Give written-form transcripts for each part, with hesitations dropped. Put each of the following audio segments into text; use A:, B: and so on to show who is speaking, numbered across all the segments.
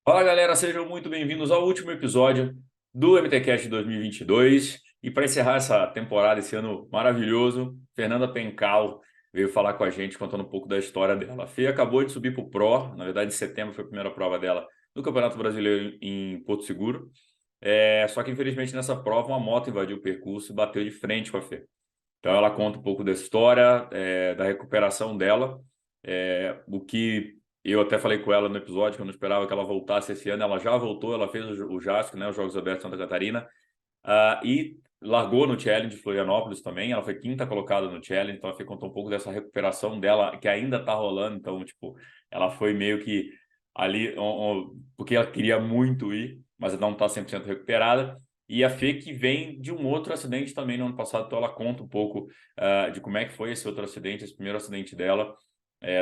A: Fala galera, sejam muito bem-vindos ao último episódio do MTCast 2022. E para encerrar essa temporada, esse ano maravilhoso, Fernanda Pencal veio falar com a gente, contando um pouco da história dela. A Fê acabou de subir para o Pro, na verdade, em setembro foi a primeira prova dela no Campeonato Brasileiro em Porto Seguro. Só que infelizmente nessa prova uma moto invadiu o percurso e bateu de frente com a Fê. Então ela conta um pouco dessa história, da recuperação dela, o que eu até falei com ela no episódio, que eu não esperava que ela voltasse esse ano. Ela já voltou, ela fez o JASC, né, os Jogos Abertos de Santa Catarina, e largou no Challenge de Florianópolis também. Ela foi quinta colocada no Challenge, então ela contou um pouco dessa recuperação dela, que ainda está rolando. Então, tipo, ela foi meio que ali, porque ela queria muito ir, mas não está 100% recuperada. E a Fê que vem de um outro acidente também no ano passado, então ela conta um pouco de como é que foi esse outro acidente, esse primeiro acidente dela,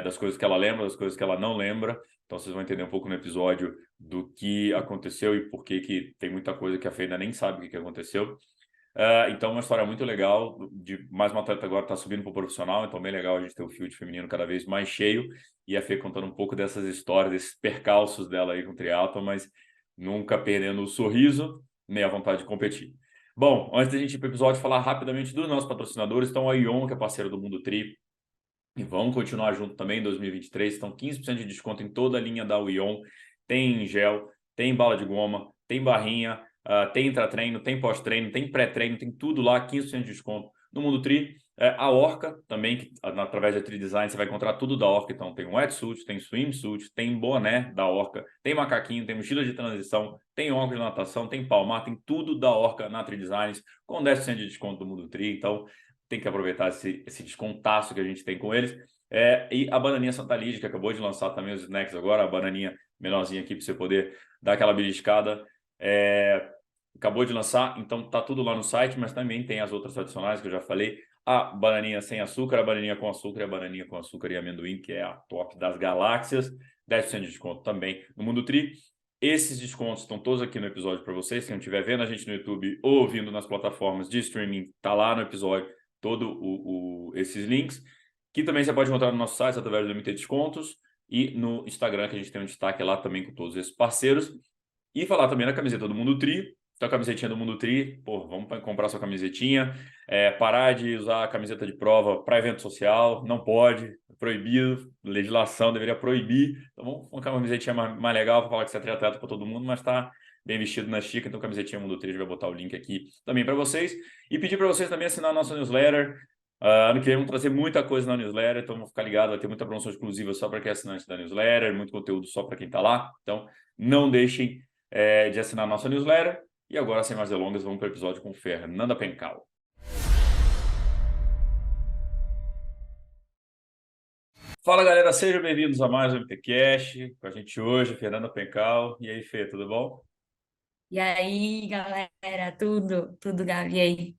A: das coisas que ela lembra, das coisas que ela não lembra. Então vocês vão entender um pouco no episódio do que aconteceu e por que que tem muita coisa que a Fê ainda nem sabe o que aconteceu. Então, uma história muito legal de mais uma atleta agora está subindo para o profissional, então bem legal a gente ter o field feminino cada vez mais cheio e a Fê contando um pouco dessas histórias, desses percalços dela aí com o triatlo, mas nunca perdendo o sorriso nem a vontade de competir. Bom, antes da gente ir para o episódio, falar rapidamente dos nossos patrocinadores. Então, a Ion, que é parceiro do Mundo Tri, e vão continuar junto também em 2023. Então, 15% de desconto em toda a linha da Ion. Tem gel, tem bala de goma, tem barrinha, tem intratreino, tem pós-treino, tem pré-treino, tem tudo lá, 15% de desconto. No Mundo Tri, a Orca também, que, através da Tri Design, você vai encontrar tudo da Orca. Então, tem wetsuit, tem swimsuit, tem boné da Orca, tem macaquinho, tem mochila de transição, tem óculos de natação, tem palmar, tem tudo da Orca na Tri Designs, com 10% de desconto do Mundo Tri. Então, tem que aproveitar esse descontaço que a gente tem com eles. E a bananinha Santa Lídia, que acabou de lançar também os snacks agora, a bananinha menorzinha aqui para você poder dar aquela beliscada. Acabou de lançar, então tá tudo lá no site, mas também tem as outras tradicionais que eu já falei. A bananinha sem açúcar, a bananinha com açúcar e a bananinha com açúcar e amendoim, que é a top das galáxias. 10% de desconto também no Mundo Tri. Esses descontos estão todos aqui no episódio para vocês. Quem não estiver vendo a gente no YouTube ou ouvindo nas plataformas de streaming, tá lá no episódio todos esses links, que também você pode encontrar no nosso site através do MT Descontos e no Instagram, que a gente tem um destaque lá também com todos esses parceiros. E falar também na camiseta do Mundo Tri. Então, a camisetinha do Mundo Tri, pô, vamos comprar sua camisetinha. Parar de usar a camiseta de prova para evento social, não pode, é proibido, legislação deveria proibir. Então, vamos colocar uma camisetinha mais legal para falar que você é triatleta para todo mundo, mas está bem vestido na chica. Então, camisetinha Mundo Tri, a gente vai botar o link aqui também para vocês. E pedir para vocês também assinar a nossa newsletter. Ano que vem vamos trazer muita coisa na newsletter, então vamos ficar ligado, vai ter muita promoção exclusiva só para quem é assinante da newsletter, muito conteúdo só para quem está lá. Então, não deixem de assinar a nossa newsletter. E agora, sem mais delongas, vamos para o episódio com Fernanda Pencal. Fala, galera, sejam bem-vindos a mais um MTCast. Com a gente hoje, Fernanda Pencal. E aí, Fê, tudo bom?
B: E aí, galera, tudo, Gabi, e aí?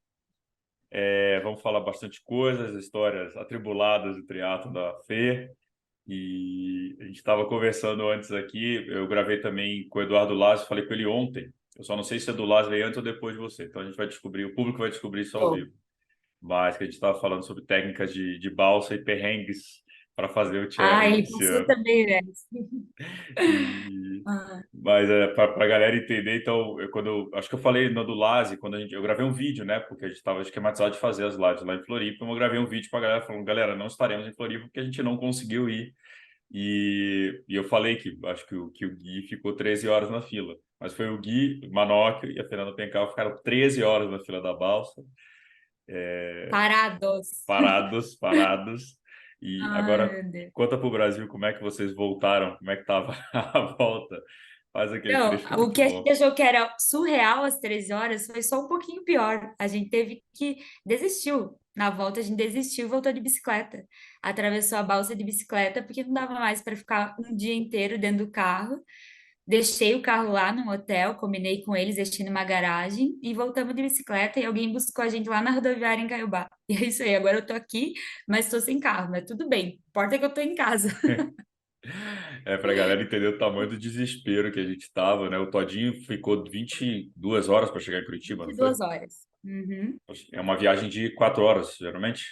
A: Vamos falar bastante coisas, histórias atribuladas do triatlo da Fê. E a gente estava conversando antes aqui, eu gravei também com o Eduardo Laz, falei com ele ontem. Eu só não sei se é do Laz veio antes ou depois de você. Então a gente vai descobrir, o público vai descobrir isso ao
B: Tô.
A: vivo. Mas que a gente estava falando sobre técnicas de balsa e perrengues para fazer o challenge
B: Ai,
A: esse
B: você
A: ano.
B: também, né?
A: E,
B: Ah,
A: mas para a galera entender, então, acho que eu falei no do Lazi, quando eu gravei um vídeo, né? Porque a gente estava esquematizado de fazer as lives lá em Floripa, então eu gravei um vídeo para a galera falando, galera, não estaremos em Floripa porque a gente não conseguiu ir. E eu falei que acho que o Gui ficou 13 horas na fila. Mas foi o Gui, o Manoc e a Fernanda Pencal ficaram 13 horas na fila da balsa,
B: parados.
A: parados. E
B: Ai,
A: agora
B: meu Deus.
A: conta para o Brasil como é que vocês voltaram, como é que estava a volta. Faz aquele
B: Não,
A: trecho que é
B: o
A: muito
B: que a gente
A: bom.
B: achou que era surreal às 13 horas foi só um pouquinho pior. A gente teve que desistiu. Na volta, a gente desistiu e voltou de bicicleta. Atravessou a balsa de bicicleta, porque não dava mais para ficar um dia inteiro dentro do carro. Deixei o carro lá no hotel, combinei com eles, deixei numa garagem e voltamos de bicicleta e alguém buscou a gente lá na rodoviária em Caiobá. E é isso aí, agora eu tô aqui, mas estou sem carro, mas tudo bem. Importa é que eu tô em casa.
A: Para a galera entender o tamanho do desespero que a gente estava, né? O Todinho ficou 22 horas para chegar em Curitiba, não foi?
B: 22 horas. Uhum.
A: É uma viagem de 4 horas, geralmente.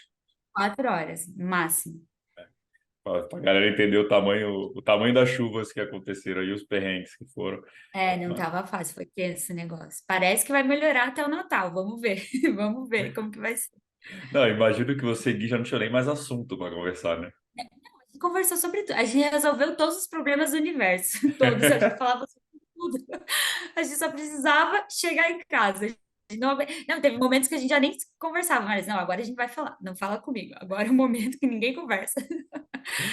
B: 4 horas, máximo.
A: Pra galera entender o tamanho das chuvas que aconteceram e os perrengues que foram.
B: É, não tava fácil, foi tenso esse negócio. Parece que vai melhorar até o Natal, vamos ver. Vamos ver como que vai ser.
A: Não, imagino que você, Gui, já não tinha nem mais assunto para conversar, né?
B: A gente conversou sobre tudo. A gente resolveu todos os problemas do universo. Todos. A gente falava sobre tudo. A gente só precisava chegar em casa. A gente não, teve momentos que a gente já nem conversava, mas não, agora a gente vai falar. Não fala comigo. Agora é o momento que ninguém conversa.
A: Tinha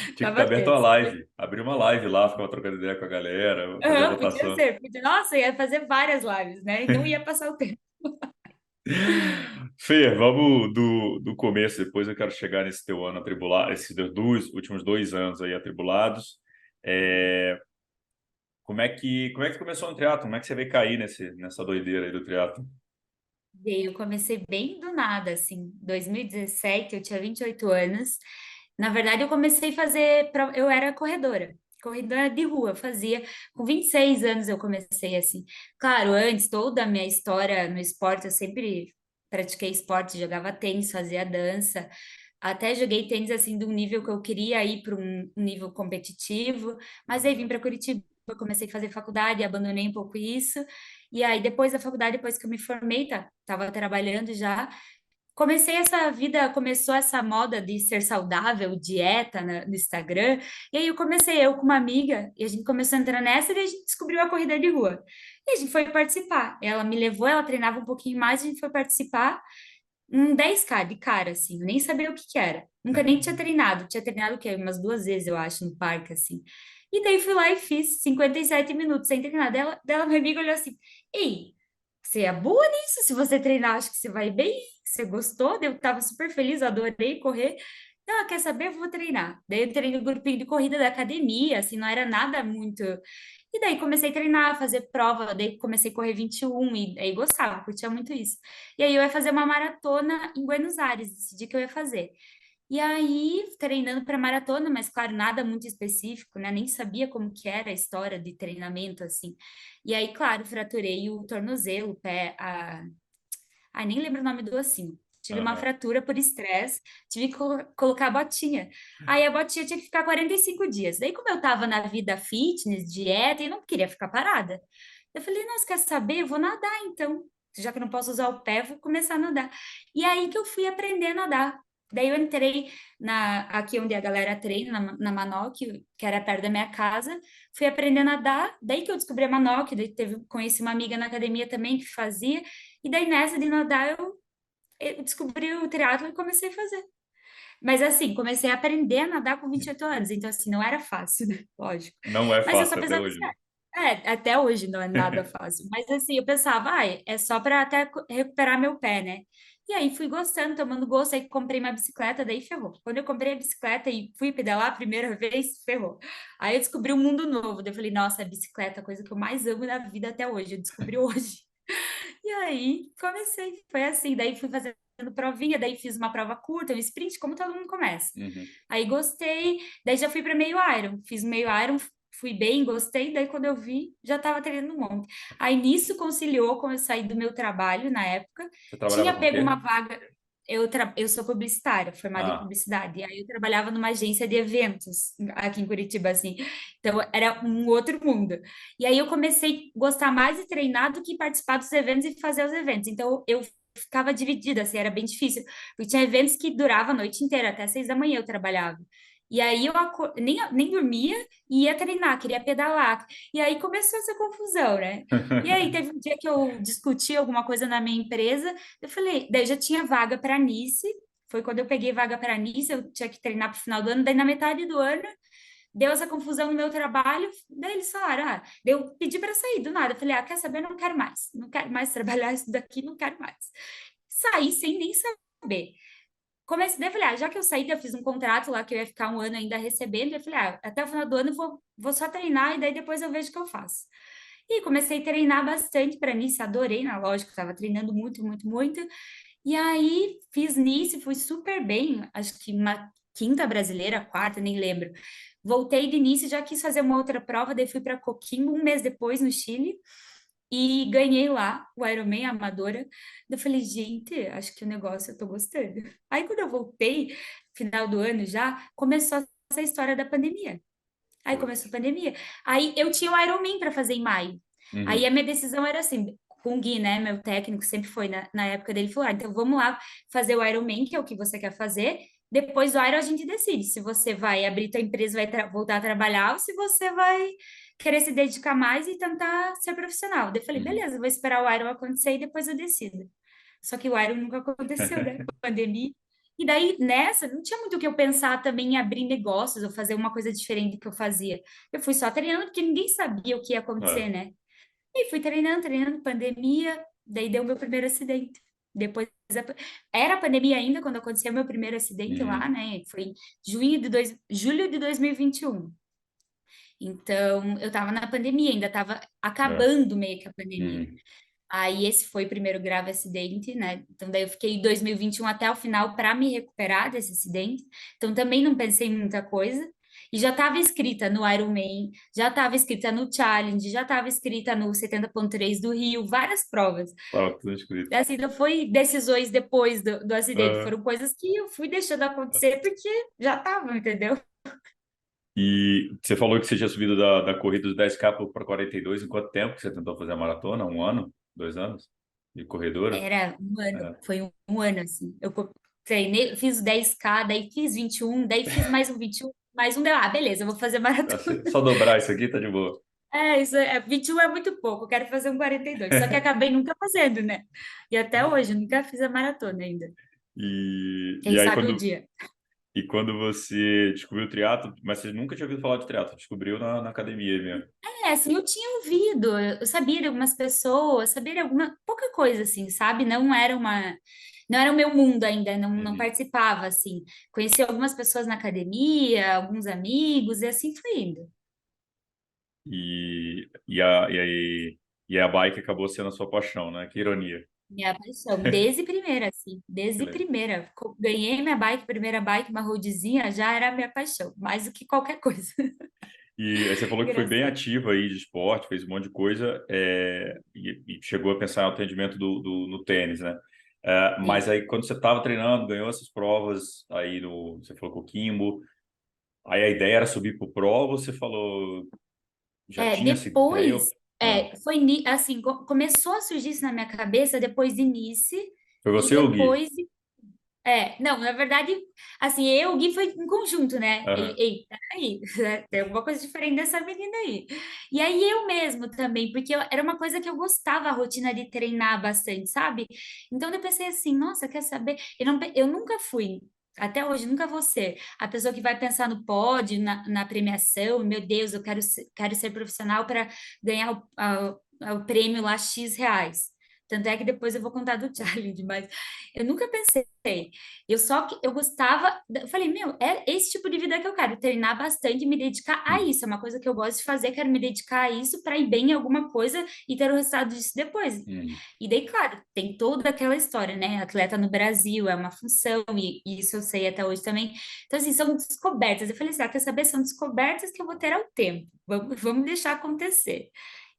A: que ter
B: Tava
A: aberto uma
B: tenso.
A: live, abrir uma live lá, ficar trocando ideia com a galera, fazer
B: Aham, podia
A: votação.
B: ser. Podia, nossa, ia fazer várias lives, né? E não ia passar o tempo.
A: Fê, vamos do começo, depois eu quero chegar nesse teu ano atribulado, esses últimos 2 anos aí atribulados. É, como é que começou no triatlo? Como é que você veio cair nessa doideira aí do triatlo?
B: Eu comecei bem do nada, assim, 2017, eu tinha 28 anos. Na verdade, eu comecei a fazer, eu era corredora de rua, eu fazia, com 26 anos eu comecei assim. Claro, antes, toda a minha história no esporte, eu sempre pratiquei esporte, jogava tênis, fazia dança, até joguei tênis assim de um nível que eu queria ir para um nível competitivo, mas aí vim para Curitiba, comecei a fazer faculdade, abandonei um pouco isso. E aí depois da faculdade, depois que eu me formei, tava trabalhando já, comecei essa vida, começou essa moda de ser saudável, dieta no Instagram, e aí eu com uma amiga, e a gente começou a entrar nessa, e a gente descobriu a corrida de rua. E a gente foi participar. Ela me levou, ela treinava um pouquinho mais, a gente foi participar, um 10K de cara, assim, eu nem sabia o que que era. Nunca nem tinha treinado o quê? Umas 2 vezes, eu acho, no parque, assim. E daí fui lá e fiz 57 minutos sem treinar. Dela minha amiga olhou assim, ei, você é boa nisso, se você treinar, acho que você vai bem, você gostou, eu tava super feliz, adorei correr. Não, quer saber? Eu vou treinar. Daí eu entrei no grupinho de corrida da academia, assim, não era nada muito. E daí comecei a treinar, fazer prova, daí comecei a correr 21 e aí gostava, curtia muito isso. E aí eu ia fazer uma maratona em Buenos Aires, decidi que eu ia fazer. E aí, treinando para maratona, mas claro, nada muito específico, né? Nem sabia como que era a história de treinamento, assim. E aí, claro, fraturei o tornozelo, o pé, Ai, nem lembro o nome do ossinho. Tive uma
A: Aham.
B: fratura por estresse, tive que colocar a botinha. Aí a botinha tinha que ficar 45 dias. Daí, como eu tava na vida fitness, dieta, e não queria ficar parada, eu falei, nossa, quer saber? Eu vou nadar então. Já que eu não posso usar o pé, vou começar a nadar. E aí que eu fui aprender a nadar. Daí eu entrei aqui onde a galera treina, na Manoc, que era perto da minha casa, fui aprender a nadar. Daí que eu descobri a Manoc, daí conheci uma amiga na academia também que fazia. E daí nessa de nadar eu descobri o triatlo e comecei a fazer. Mas assim, comecei a aprender a nadar com 28 anos, então assim, não era fácil, né? Lógico.
A: Não é
B: Mas eu só
A: fácil até
B: pensava
A: hoje,
B: assim,
A: né?
B: até hoje não é nada fácil. Mas assim, eu pensava, é só para até recuperar meu pé, né? E aí fui gostando, tomando gosto, aí comprei uma bicicleta, daí ferrou. Quando eu comprei a bicicleta e fui pedalar a primeira vez, ferrou. Aí eu descobri um mundo novo, daí eu falei, nossa, a bicicleta é a coisa que eu mais amo na vida até hoje, eu descobri hoje. E aí comecei, foi assim, daí fui fazendo provinha, daí fiz uma prova curta, um sprint, como todo mundo começa.
A: Uhum.
B: Aí gostei, daí já fui para meio Iron, fiz meio Iron, fui bem, gostei, daí quando eu vi, já estava treinando um monte. Aí nisso conciliou com eu sair do meu trabalho na época,
A: Você trabalhava
B: tinha
A: com o
B: pego uma
A: quê?
B: vaga, eu sou publicitária, formada em
A: Ah,
B: publicidade, e aí eu trabalhava numa agência de eventos aqui em Curitiba, assim, então era um outro mundo. E aí eu comecei a gostar mais de treinar do que participar dos eventos e fazer os eventos. Então eu ficava dividida, assim, era bem difícil. Porque tinha eventos que duravam a noite inteira, até 6 da manhã eu trabalhava. E aí eu nem dormia e ia treinar, queria pedalar. E aí começou essa confusão, né? E aí teve um dia que eu discuti alguma coisa na minha empresa, eu falei, daí já tinha vaga para Nice. Foi quando eu peguei vaga para Nice, eu tinha que treinar para o final do ano, daí na metade do ano deu essa confusão no meu trabalho, daí eles falaram, daí eu pedi para sair do nada, eu falei, quer saber, não quero mais, não quero mais trabalhar isso daqui, não quero mais. Saí sem nem saber. Comecei, daí eu falei, já que eu saí, daí eu fiz um contrato lá que eu ia ficar um ano ainda recebendo, eu falei, até o final do ano eu vou só treinar e daí depois eu vejo o que eu faço. E comecei a treinar bastante para nisso, adorei, na lógica, estava treinando muito, muito, muito. E aí fiz nisso, fui super bem, acho que uma quinta brasileira, quarta, nem lembro. Voltei de início, já quis fazer uma outra prova, daí fui para Coquimbo um mês depois, no Chile, e ganhei lá o Ironman Amadora. Eu falei, gente, acho que o negócio eu tô gostando. Aí quando eu voltei, final do ano já, começou essa história da pandemia. Aí começou a
A: Putz.
B: pandemia. Aí eu tinha o Ironman para fazer em maio. Aí
A: Uhum.
B: a minha decisão era assim, com o Gui, né, meu técnico, sempre foi na época dele, falou, então vamos lá fazer o Ironman, que é o que você quer fazer. Depois do Iron a gente decide se você vai abrir tua empresa, vai voltar a trabalhar, ou se você vai querer se dedicar mais e tentar ser profissional. Daí eu falei,
A: Uhum.
B: beleza, vou esperar o Iron acontecer e depois eu decido. Só que o Iron nunca aconteceu, né? Pandemia. E daí, nessa, não tinha muito o que eu pensar também em abrir negócios ou fazer uma coisa diferente do que eu fazia. Eu fui só treinando porque ninguém sabia o que ia acontecer,
A: É.
B: né? E fui treinando, treinando, pandemia, daí deu meu primeiro acidente. Depois, era pandemia ainda quando aconteceu meu primeiro acidente lá,
A: Uhum.
B: né? Foi em julho de 2021. Então, eu tava na pandemia, ainda tava
A: É.
B: acabando meio que a pandemia.
A: Uhum.
B: Aí esse foi o primeiro grave acidente, né? Então daí eu fiquei em 2021 até o final para me recuperar desse acidente. Então também não pensei em muita coisa. E já estava escrita no Ironman, já estava escrita no Challenge, já estava escrita no 70.3 do Rio, várias provas.
A: Tava tudo escrito.
B: Assim, não foi decisões depois do acidente,
A: É.
B: foram coisas que eu fui deixando acontecer porque já estavam, entendeu?
A: E você falou que você tinha subido da corrida dos 10K para 42. Em quanto tempo que você tentou fazer a maratona? Um ano? 2 anos? De corredora?
B: Era um ano,
A: É.
B: foi um ano assim. Eu treinei, fiz o 10K, daí fiz 21, daí fiz mais um 21, mais um, daí, beleza, eu vou fazer maratona.
A: Só dobrar isso aqui tá de boa.
B: Isso 21 é muito pouco, eu quero fazer um 42, só que acabei nunca fazendo, né? E até hoje, eu nunca fiz a maratona ainda.
A: E
B: Quem
A: aí,
B: sabe o dia.
A: quando você descobriu o triatlo, mas você nunca tinha ouvido falar de triatlo, descobriu na academia mesmo.
B: Assim, eu tinha ouvido, eu sabia de algumas pessoas, sabia de alguma, pouca coisa, assim, sabe? Não era o meu mundo ainda, não
A: Uhum.
B: participava, assim. Conheci algumas pessoas na academia, alguns amigos, e assim foi indo.
A: E a bike acabou sendo a sua paixão, né? Que ironia.
B: Minha paixão, desde primeira, assim,
A: Que
B: desde
A: legal.
B: primeira. Ganhei minha bike, primeira bike, uma rodezinha, já era a minha paixão, mais do que qualquer coisa.
A: E aí você falou que foi bem
B: Engraçado.
A: ativa aí de esporte, fez um monte de coisa, e chegou a pensar em atendimento no tênis, né? Mas
B: Sim.
A: aí quando você estava treinando, ganhou essas provas aí você falou com o Kimbo, aí a ideia era subir pro pro, ou você falou, já tinha essa ideia?
B: Depois,
A: Ah,
B: foi assim, começou a surgir isso na minha cabeça depois de Nice,
A: foi
B: e
A: você ou o Gui?
B: depois não, na verdade, assim, eu e o Gui foi em conjunto, né? Ele,
A: Aham.
B: ei, peraí, tem alguma coisa diferente dessa menina aí. E aí eu mesmo também, porque era uma coisa que eu gostava, a rotina de treinar bastante, sabe? Então eu pensei assim, nossa, quer saber? Eu nunca fui, até hoje, nunca vou ser a pessoa que vai pensar no pódio, na premiação, meu Deus, eu quero ser profissional para ganhar o prêmio lá X reais. Tanto é que depois eu vou contar do challenge, mas eu nunca pensei. Eu gostava, eu falei, meu, é esse tipo de vida que eu quero, treinar bastante e me dedicar a
A: Hum.
B: isso. É uma coisa que eu gosto de fazer, quero me dedicar a isso para ir bem em alguma coisa e ter o resultado disso depois.
A: Hum.
B: E daí, claro, tem toda aquela história, né? Atleta no Brasil é uma função, e isso eu sei até hoje também. Então, assim, são descobertas. Eu falei assim, quer saber? São descobertas que eu vou ter ao tempo. Vamos deixar acontecer.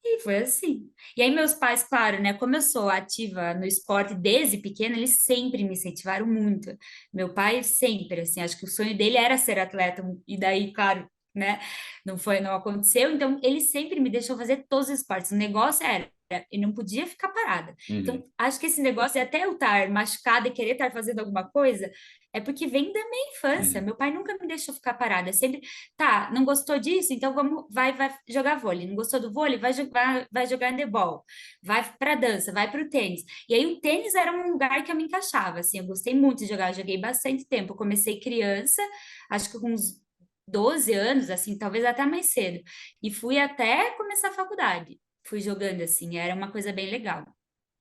B: E foi assim. E aí, meus pais, claro, né? Como eu sou ativa no esporte desde pequena, eles sempre me incentivaram muito. Meu pai sempre, assim, acho que o sonho dele era ser atleta, e daí, claro, né? Não aconteceu. Então, ele sempre me deixou fazer todos os esportes. O negócio era. Eu não podia ficar parada. Então,
A: Uhum.
B: acho que esse negócio de até eu estar machucada e querer estar fazendo alguma coisa é porque vem da minha infância.
A: Uhum.
B: Meu pai nunca me deixou ficar parada. Sempre, tá, não gostou disso? Então vai jogar vôlei. Não gostou do vôlei? Vai jogar handebol. Vai para dança, vai para o tênis. E aí o tênis era um lugar que eu me encaixava, assim, eu gostei muito de jogar, eu joguei bastante tempo. Eu comecei criança, acho que com uns 12 anos, assim, talvez até mais cedo. E fui até começar a faculdade. Fui jogando assim, era uma coisa bem legal.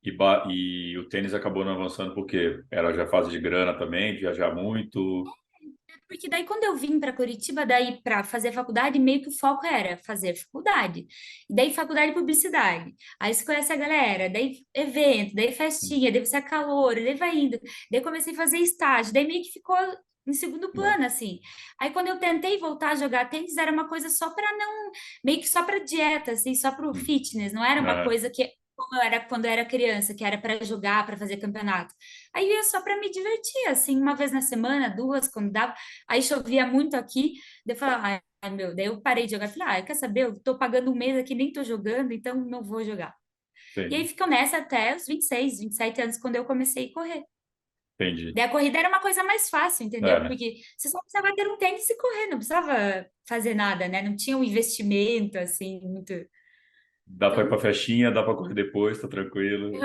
A: E o tênis acabou não avançando porque era já fase de grana também, de viajar muito.
B: Porque daí, quando eu vim para Curitiba, daí para fazer faculdade, meio que o foco era fazer faculdade. E daí, faculdade de publicidade. Aí você conhece a galera, daí evento, daí festinha, daí você é calor, daí vai indo. Daí comecei a fazer estágio, daí meio que ficou em segundo
A: Né?
B: plano, assim. Aí quando eu tentei voltar a jogar tênis, era uma coisa só para não, meio que só para dieta, assim, só para o
A: Hum.
B: fitness, não era uma
A: Aham.
B: coisa que como era quando eu era criança, que era para jogar, para fazer campeonato. Aí eu ia só para me divertir, assim, uma vez na semana, duas, quando dava. Aí chovia muito aqui, daí eu falava, ai, meu, daí eu parei de jogar. Falei, quer saber? Eu tô pagando um mês aqui, nem tô jogando, então não vou jogar. E aí
A: Entendi,
B: ficou nessa até os 26, 27 anos, quando eu comecei a correr.
A: entendi.
B: Daí a corrida era uma coisa mais fácil, entendeu?
A: É,
B: Porque você só precisava ter um tênis e correr, não precisava fazer nada, né? Não tinha um investimento, assim, muito.
A: dá para ir para
B: Então,
A: festinha, dá para correr depois, tá tranquilo,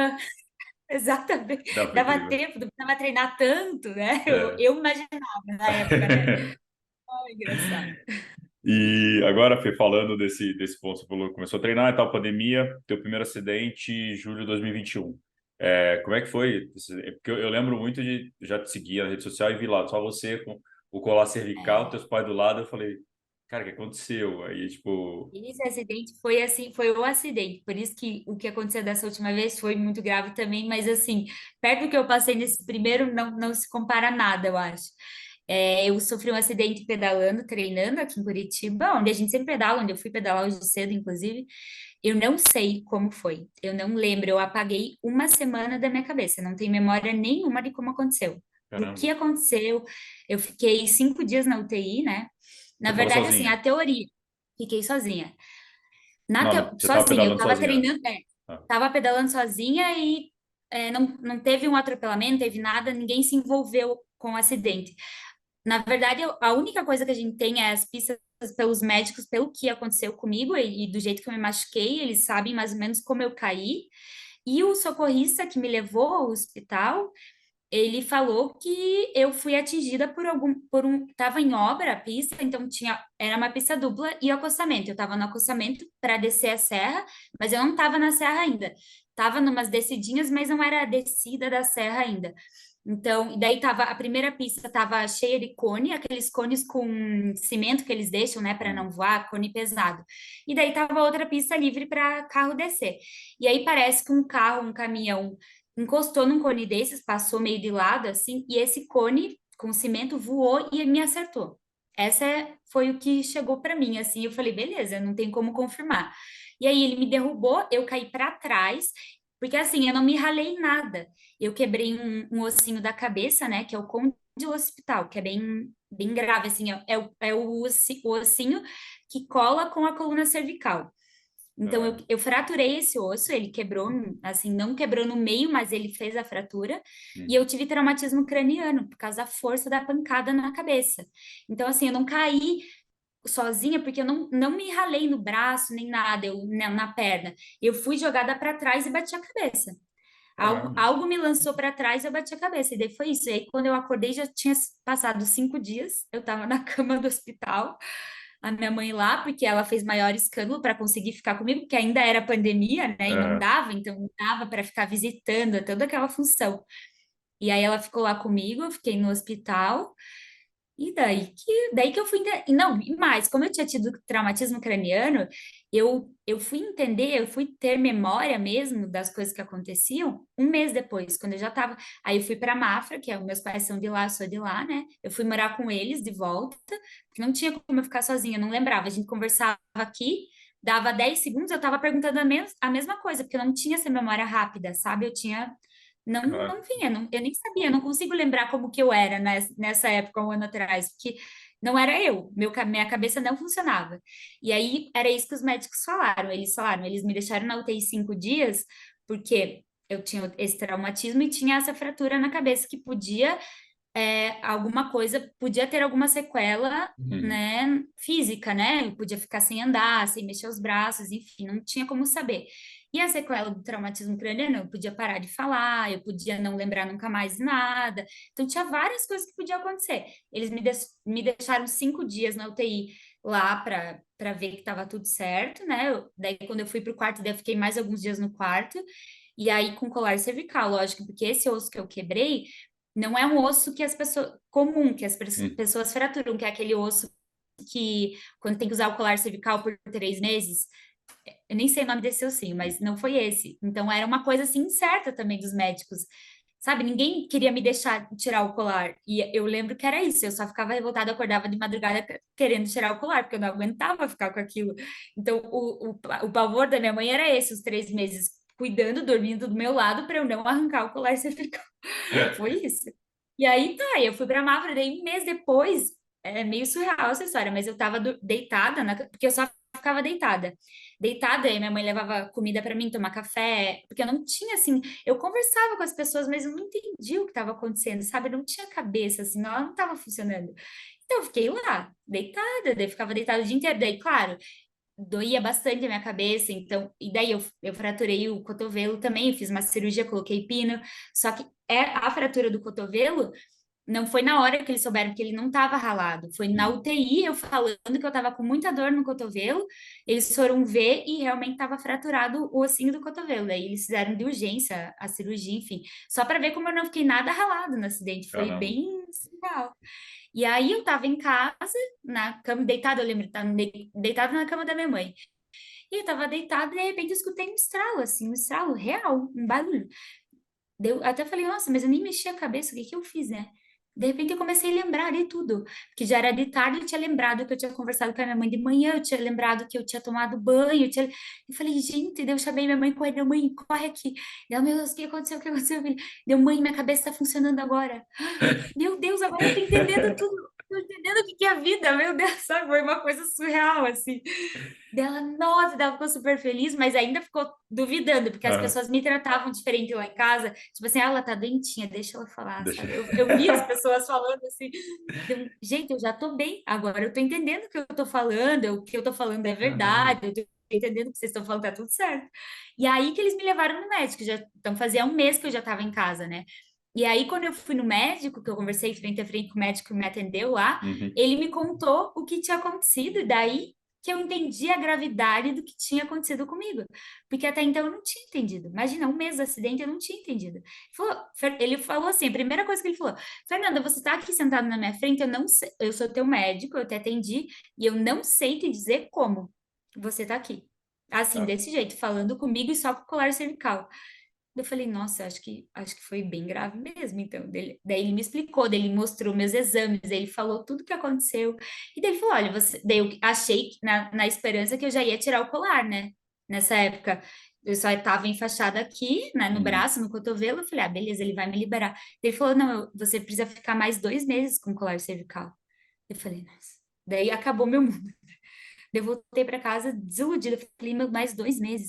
B: exatamente.
A: dá para
B: Dava
A: equilibrar.
B: tempo, não precisava treinar tanto, né? Eu,
A: É.
B: eu imaginava na época, né? Engraçado.
A: E agora, Fê, falando desse ponto, você falou, começou a treinar e tal, pandemia, teu primeiro acidente, julho de 2021. Como é que foi? Porque eu lembro muito de já te seguir na rede social e vi lá só você com o colar cervical,
B: É,
A: teus pais do lado, eu falei, cara, o que aconteceu? Aí, tipo,
B: esse acidente foi assim, foi o acidente. Por isso que o que aconteceu dessa última vez foi muito grave também, mas assim, perto do que eu passei nesse primeiro, não se compara a nada, eu acho. Eu sofri um acidente pedalando, treinando aqui em Curitiba, onde a gente sempre pedala, onde eu fui pedalar hoje cedo, inclusive. Eu não sei como foi, eu não lembro, eu apaguei uma semana da minha cabeça, não tenho memória nenhuma de como aconteceu. Do
A: caramba,
B: que aconteceu, eu fiquei 5 dias na UTI, né? Na
A: você tava
B: verdade, assim,
A: sozinha?
B: a teoria, fiquei sozinha.
A: Não, não, você tava
B: Sozinha, eu
A: pedalando
B: tava
A: sozinha.
B: treinando,
A: Ah,
B: tava pedalando sozinha e não teve um atropelamento, teve nada, ninguém se envolveu com o acidente. Na verdade, a única coisa que a gente tem é as pistas pelos médicos, pelo que aconteceu comigo e do jeito que eu me machuquei, eles sabem mais ou menos como eu caí. E o socorrista que me levou ao hospital, ele falou que eu fui atingida estava em obra a pista, então era uma pista dupla e acostamento. Eu estava no acostamento para descer a serra, mas eu não estava na serra ainda. Estava numas descidinhas, mas não era a descida da serra ainda. Então, e daí tava, a primeira pista estava cheia de cone, aqueles cones com cimento que eles deixam, né, para
A: hum,
B: não voar, cone pesado. E daí tava outra pista livre para carro descer. E aí parece que um carro, um caminhão encostou num cone desses, passou meio de lado, assim, e esse cone com cimento voou e me acertou. Foi o que chegou para mim, assim, eu falei, beleza, não tem como confirmar. E aí ele me derrubou, eu caí para trás, porque assim, eu não me ralei em nada. Eu quebrei um ossinho da cabeça, né, que é o côndilo hospital, que é bem grave, assim, o ossinho que cola com a coluna cervical. Então, eu,
A: caralho.
B: eu fraturei esse osso, ele quebrou, assim, não quebrou no meio, mas ele fez a fratura. E
A: Hum,
B: eu tive traumatismo craniano, por causa da força da pancada na cabeça. Então, assim, eu não caí sozinha, porque eu não me ralei no braço, nem nada, na perna. Eu fui jogada para trás e bati a cabeça. Algo,
A: caramba.
B: algo me lançou para trás e eu bati a cabeça. E daí foi isso. E aí, quando eu acordei, já tinha passado 5 dias. Eu estava na cama do hospital a minha mãe lá, porque ela fez maior escândalo para conseguir ficar comigo, porque ainda era pandemia, né? E não
A: É,
B: dava, então não dava para ficar visitando, toda aquela função. E aí ela ficou lá comigo, eu fiquei no hospital, e daí que eu fui entender. Não, e mais, como eu tinha tido traumatismo craniano, eu fui entender, eu fui ter memória mesmo das coisas que aconteciam um mês depois, quando eu já estava. Aí eu fui para Mafra, que é, meus pais são de lá, eu sou de lá, né? Eu fui morar com eles de volta, porque não tinha como eu ficar sozinha, eu não lembrava. A gente conversava aqui, dava 10 segundos, eu estava perguntando a mesma coisa, porque eu não tinha essa memória rápida, sabe? Eu tinha
A: cara,
B: não vinha, eu nem sabia, eu não consigo lembrar como que eu era nessa época, um ano atrás, porque não era eu, minha cabeça não funcionava. E aí era isso que os médicos falaram, eles me deixaram na UTI 5 dias, porque eu tinha esse traumatismo e tinha essa fratura na cabeça que alguma coisa, podia ter alguma sequela,
A: hum,
B: né, física, né? Eu podia ficar sem andar, sem mexer os braços, enfim, não tinha como saber. E a sequela do traumatismo craniano, eu podia parar de falar, eu podia não lembrar nunca mais de nada. Então, tinha várias coisas que podiam acontecer. Eles me deixaram 5 dias na UTI lá para ver que estava tudo certo, né? Daí, quando eu fui para o quarto, daí eu fiquei mais alguns dias no quarto. E aí, com colar cervical, lógico, porque esse osso que eu quebrei não é um osso que as pessoas comum, que as
A: hum,
B: pessoas fraturam, que é aquele osso que quando tem que usar o colar cervical por 3 meses, eu nem sei o nome desse ossinho, mas não foi esse. Então era uma coisa assim incerta também dos médicos. Sabe, ninguém queria me deixar tirar o colar. E eu lembro que era isso, eu só ficava revoltada, acordava de madrugada querendo tirar o colar, porque eu não aguentava ficar com aquilo. Então, o pavor da minha mãe era esse, os 3 meses cuidando, dormindo do meu lado para eu não arrancar o colar cervical. Foi isso. E aí tá, eu fui pra Mafra, daí um mês depois, é meio surreal essa história, mas eu tava deitada, porque eu só ficava deitada. Deitada, aí minha mãe levava comida pra mim, tomar café, porque eu não tinha assim, eu conversava com as pessoas, mas eu não entendia o que estava acontecendo, sabe? Eu não tinha cabeça, assim, ela não estava funcionando. Então eu fiquei lá, deitada, daí ficava deitada o dia inteiro, daí, claro, doía bastante a minha cabeça, então, e daí eu fraturei o cotovelo também, eu fiz uma cirurgia, coloquei pino, só que a fratura do cotovelo não foi na hora que eles souberam que ele não estava ralado, foi na
A: Hum.
B: UTI eu falando que eu estava com muita dor no cotovelo, eles foram ver e realmente estava fraturado o ossinho do cotovelo, daí eles fizeram de urgência a cirurgia, enfim, só para ver como eu não fiquei nada ralado no acidente, foi
A: Caramba.
B: bem surreal. E aí eu tava em casa, na cama, deitada, eu lembro, deitada na cama da minha mãe. E eu tava deitada e de repente eu escutei um estralo, assim, um estralo real, um barulho. Até falei, nossa, mas eu nem mexi a cabeça, o que que eu fiz, né? De repente eu comecei a lembrar de tudo, porque já era de tarde, eu tinha lembrado que eu tinha conversado com a minha mãe de manhã, eu tinha lembrado que eu tinha tomado banho, eu falei, gente, daí eu chamei minha mãe, corre, mãe, corre aqui. Ela, meu Deus, o que aconteceu, o que aconteceu, filho? Deu, mãe, minha cabeça tá funcionando agora. Meu Deus, agora eu tô entendendo tudo. Tô entendendo o que que é a vida, meu Deus, sabe? Foi uma coisa surreal, assim. Dela, nossa, ela ficou super feliz, mas ainda ficou duvidando, porque as
A: Ah,
B: pessoas me tratavam diferente lá em casa. Tipo assim, ela tá doentinha, deixa ela falar,
A: deixa.
B: sabe? Eu vi as pessoas falando assim, gente, eu já tô bem, agora eu tô entendendo o que eu tô falando, o que eu tô falando é
A: Caramba.
B: verdade, eu tô entendendo o que vocês estão falando, tá tudo certo. E aí que eles me levaram no médico, então fazia um mês que eu já tava em casa, né? E aí, quando eu fui no médico, que eu conversei frente a frente com o médico que me atendeu lá,
A: Uhum.
B: ele me contou o que tinha acontecido, e daí que eu entendi a gravidade do que tinha acontecido comigo. Porque até então eu não tinha entendido. Imagina, um mês do acidente eu não tinha entendido. Ele falou assim, a primeira coisa que ele falou, Fernanda, você está aqui sentado na minha frente, eu não sei, eu sou teu médico, eu te atendi, e eu não sei te dizer como você está aqui. Assim,
A: Ah,
B: desse jeito, falando comigo e só com o colar cervical. Eu falei, nossa, acho que foi bem grave mesmo. Então, daí ele me explicou, daí ele mostrou meus exames, daí ele falou tudo o que aconteceu. E daí ele falou: olha, daí eu achei na esperança que eu já ia tirar o colar, né? Nessa época, eu só estava enfaixada aqui, né, no
A: uhum.
B: braço, no cotovelo. Eu falei, ah, beleza, ele vai me liberar. Ele falou: não, você precisa ficar mais 2 meses com colar cervical. Eu falei, nossa. Daí acabou meu mundo. Eu voltei para casa desiludida. Falei, meu, mais 2 meses.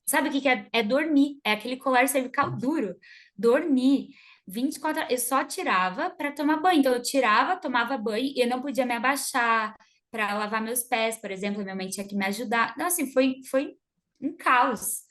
B: Sabe o que que é? É dormir. É aquele colar cervical duro. Dormir. 24 horas. Eu só tirava para tomar banho. Então, eu tirava, tomava banho e eu não podia me abaixar para lavar meus pés, por exemplo. Minha mãe tinha que me ajudar. Não, assim, foi um caos.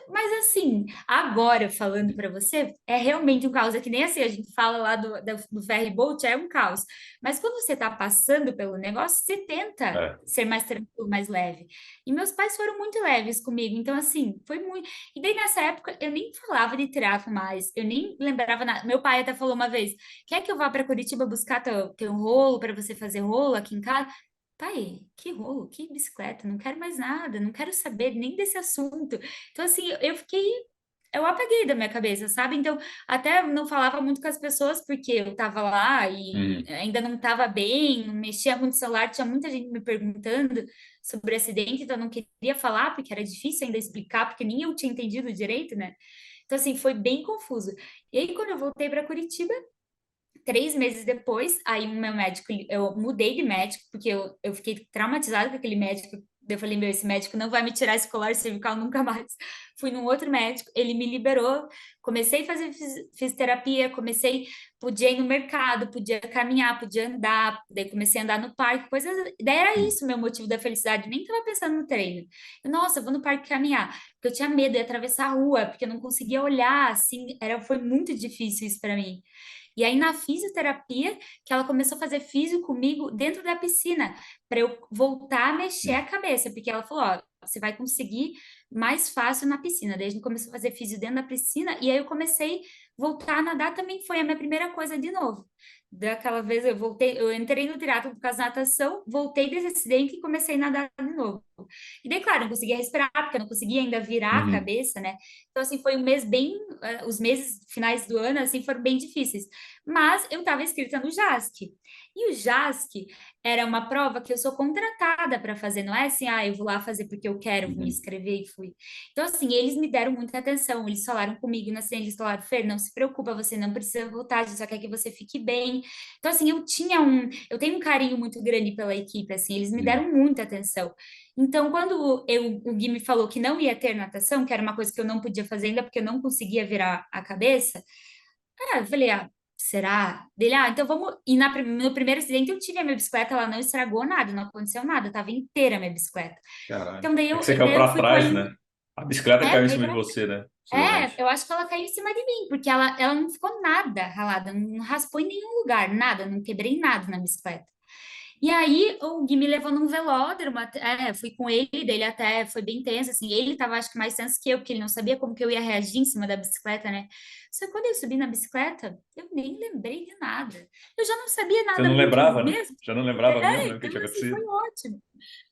B: Mas assim, agora falando para você, é realmente um caos. É que nem assim, a gente fala lá do ferry boat, é um caos. Mas quando você está passando pelo negócio, você tenta
A: É.
B: ser mais tranquilo, mais leve. E meus pais foram muito leves comigo, então assim, foi muito. E daí nessa época eu nem falava de triatlo mais, eu nem lembrava nada. Meu pai até falou uma vez: quer que eu vá para Curitiba buscar teu rolo para você fazer rolo aqui em casa? Pai, que rolo, que bicicleta, não quero mais nada, não quero saber nem desse assunto. Então, assim, eu apaguei da minha cabeça, sabe? Então, até não falava muito com as pessoas porque eu tava lá e
A: Uhum.
B: ainda não tava bem, não mexia muito no celular, tinha muita gente me perguntando sobre o acidente, então eu não queria falar porque era difícil ainda explicar, porque nem eu tinha entendido direito, né? Então, assim, foi bem confuso. E aí, quando eu voltei para Curitiba, 3 meses depois, aí o meu médico, eu mudei de médico, porque eu fiquei traumatizada com aquele médico. Eu falei, meu, esse médico não vai me tirar esse colar cervical nunca mais. Fui num outro médico, ele me liberou, comecei a fazer fisioterapia, podia ir no mercado, podia caminhar, podia andar, daí comecei a andar no parque, coisas. Daí era
A: Uhum.
B: isso o meu motivo da felicidade, nem estava pensando no treino. Nossa, eu vou no parque caminhar, porque eu tinha medo de atravessar a rua, porque eu não conseguia olhar, assim, foi muito difícil isso para mim. E aí, na fisioterapia, que ela começou a fazer físio comigo dentro da piscina, para eu voltar a mexer a cabeça, porque ela falou: ó, você vai conseguir mais fácil na piscina. Daí a gente começou a fazer físio dentro da piscina, e aí eu comecei a voltar a nadar também, foi a minha primeira coisa de novo. Daquela vez eu voltei, eu entrei no triatlo por causa da natação, voltei desse acidente e comecei a nadar de novo. E daí, claro, não conseguia respirar, porque eu não conseguia ainda virar a
A: Uhum.
B: cabeça, né? Então, assim, foi um mês bem. Os meses finais do ano, assim, foram bem difíceis. Mas eu estava inscrita no JASC. E o JASC era uma prova que eu sou contratada para fazer, não é assim, eu vou lá fazer porque eu quero, vou me
A: Uhum.
B: inscrever e fui. Então, assim, eles me deram muita atenção, eles falaram comigo, assim, eles falaram, Fer, não se preocupa, você não precisa voltar, a gente só quer que você fique bem. Então, assim, eu tenho um carinho muito grande pela equipe, assim, eles me
A: Uhum.
B: deram muita atenção. Então, quando o Gui me falou que não ia ter natação, que era uma coisa que eu não podia fazer ainda, porque eu não conseguia virar a cabeça, eu falei, será? Dele, então vamos. E no primeiro acidente eu tive a minha bicicleta, ela não estragou nada, não aconteceu nada, tava inteira a minha bicicleta.
A: Caralho.
B: Então daí
A: É que
B: eu,
A: você caiu
B: daí eu
A: para
B: fui com
A: trás,
B: ele.
A: né? A bicicleta
B: Eu
A: caiu em
B: caí
A: cima de
B: pra.
A: você, né? Possivelmente.
B: Eu acho que ela caiu em cima de mim, porque ela não ficou nada ralada, não raspou em nenhum lugar, nada, não quebrei nada na bicicleta. E aí o Gui me levou num velódromo, fui com ele, dele até foi bem tenso, assim, ele tava acho que mais tenso que eu, porque ele não sabia como que eu ia reagir em cima da bicicleta, né? Só que quando eu subi na bicicleta, eu nem lembrei de nada. Eu já não sabia
A: Você
B: nada
A: não
B: muito
A: lembrava, né?
B: mesmo.
A: Já não lembrava mesmo, né, o que
B: Então,
A: tinha
B: assim, foi
A: acontecido?
B: ótimo.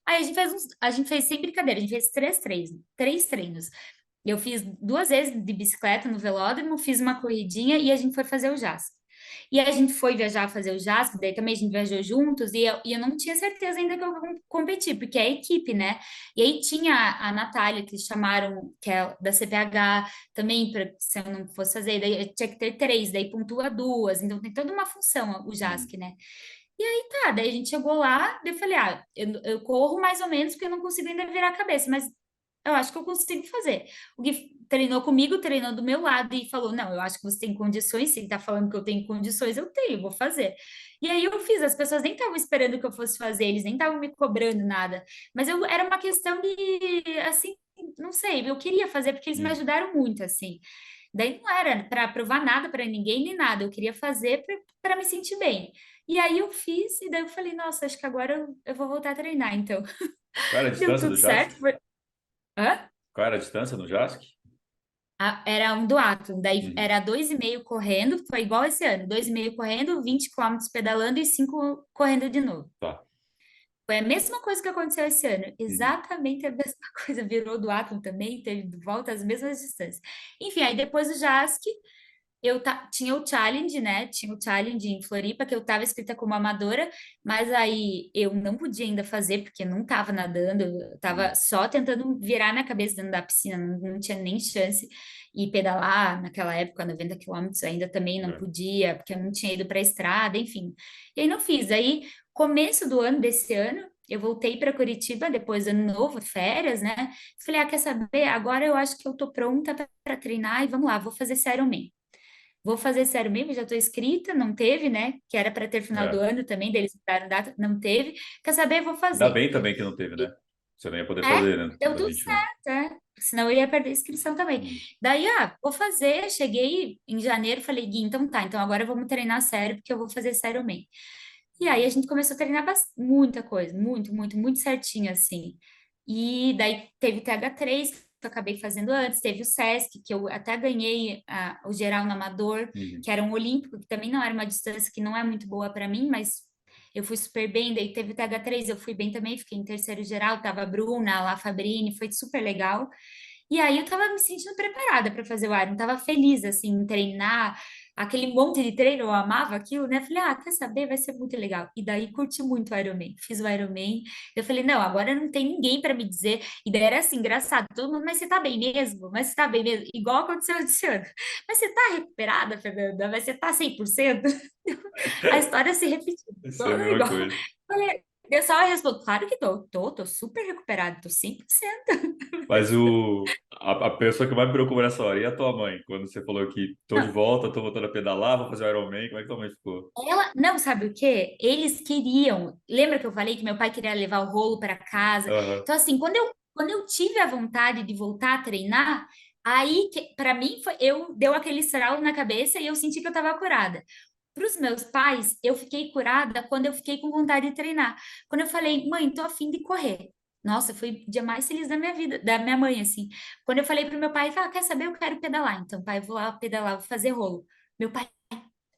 B: Aí a gente fez sem brincadeira, a gente fez três treinos. Eu fiz 2 vezes de bicicleta no velódromo, fiz uma corridinha e a gente foi fazer o JASP. E aí a gente foi viajar fazer o JASP, daí também a gente viajou juntos, e eu não tinha certeza ainda que eu vou competir, porque é equipe, né? E aí tinha a Natália, que chamaram, que é da CPH, também, para se eu não fosse fazer, daí tinha que ter 3, daí pontua 2, então tem toda uma função o
A: Uhum.
B: JASC, né? E aí tá, daí a gente chegou lá, daí eu falei, eu corro mais ou menos, porque eu não consigo ainda virar a cabeça, mas eu acho que eu consigo fazer. O Gui treinou comigo, treinou do meu lado e falou: Não, eu acho que você tem condições. Se ele tá falando que eu tenho condições, eu tenho, vou fazer. E aí eu fiz, as pessoas nem estavam esperando que eu fosse fazer, eles nem estavam me cobrando nada. Mas era uma questão de, assim, não sei, eu queria fazer porque eles me
A: Uhum.
B: ajudaram muito, assim. Daí não era para provar nada para ninguém nem nada, eu queria fazer para me sentir bem. E aí eu fiz, e daí eu falei: Nossa, acho que agora eu vou voltar a treinar, então.
A: Qual era a
B: Deu
A: distância do
B: tudo
A: JASC?
B: certo. Hã?
A: Qual era a distância do JASC?
B: Era um duatlon, daí
A: Uhum.
B: era 2,5 correndo, foi igual esse ano, 2,5 correndo, 20 quilômetros pedalando e 5 correndo de novo.
A: Tá.
B: Foi a mesma coisa que aconteceu esse ano,
A: Uhum.
B: exatamente a mesma coisa, virou duatlon também, teve de volta as mesmas distâncias. Enfim, aí depois do JASC, tinha o challenge, né? Tinha o challenge em Floripa, que eu estava inscrita como amadora, mas aí eu não podia ainda fazer, porque não estava nadando, eu estava
A: Uhum.
B: só tentando virar minha cabeça dentro da piscina, não tinha nem chance. E pedalar naquela época, 90 quilômetros, ainda também não
A: É.
B: podia, porque eu não tinha ido para a estrada, enfim. E aí não fiz. Aí, começo do ano desse ano, eu voltei para Curitiba, depois do ano novo, férias, né? Falei, quer saber? Agora eu acho que eu tô pronta para treinar e vamos lá, vou fazer Ironman. Vou fazer sério mesmo, já estou inscrita, não teve, né? Que era para ter final do
A: É.
B: ano também, deles mudaram data, não teve. Quer saber? Vou
A: Ainda
B: fazer.
A: bem também que não teve,
B: E,
A: né? Você não ia poder fazer, né?
B: deu
A: No
B: tudo
A: 21.
B: certo, senão eu ia perder a inscrição também.
A: Uhum.
B: Daí, vou fazer. Cheguei em janeiro, falei, Gui, então tá, então agora vamos treinar sério, porque eu vou fazer sério mesmo. E aí a gente começou a treinar muita coisa, muito, muito, muito certinho, assim. E daí teve o TH3, que eu acabei fazendo antes, teve o SESC, que eu até ganhei o geral no amador,
A: Uhum.
B: que era um olímpico, que também não era uma distância que não é muito boa para mim, mas eu fui super bem. Daí teve o TH3, eu fui bem também, fiquei em terceiro geral, tava a Bruna, a La Fabrini, foi super legal. E aí eu tava me sentindo preparada para fazer o Iron, tava feliz assim em treinar, aquele monte de treino, eu amava aquilo, né? Falei, quer saber? Vai ser muito legal. E daí curti muito o Ironman, fiz o Ironman. Eu falei, não, agora não tem ninguém para me dizer. E daí era assim, engraçado, todo mundo, mas você tá bem mesmo? Mas você tá bem mesmo? Igual aconteceu esse ano. Mas você tá recuperada, Fernanda? Mas você tá 100%? A história se repetiu,
A: Isso é a
B: toda
A: mesma
B: igual.
A: coisa.
B: Eu só respondo, claro que tô super recuperada, tô 100%.
A: Mas a pessoa que mais me preocupa nessa hora, e a tua mãe? Quando você falou que tô de volta, tô voltando a pedalar, vou fazer o Ironman, como é que tua mãe ficou?
B: Não, sabe o quê? Eles queriam. Lembra que eu falei que meu pai queria levar o rolo para casa?
A: Aham.
B: Então, assim, quando eu tive a vontade de voltar a treinar, aí, para mim, deu aquele estralo na cabeça e eu senti que eu estava curada. Para os meus pais, eu fiquei curada quando eu fiquei com vontade de treinar. Quando eu falei, mãe, tô a fim de correr. Nossa, foi o dia mais feliz da minha vida, da minha mãe, assim. Quando eu falei pro meu pai, quer saber? Eu quero pedalar. Então, pai, eu vou lá pedalar, vou fazer rolo. Meu pai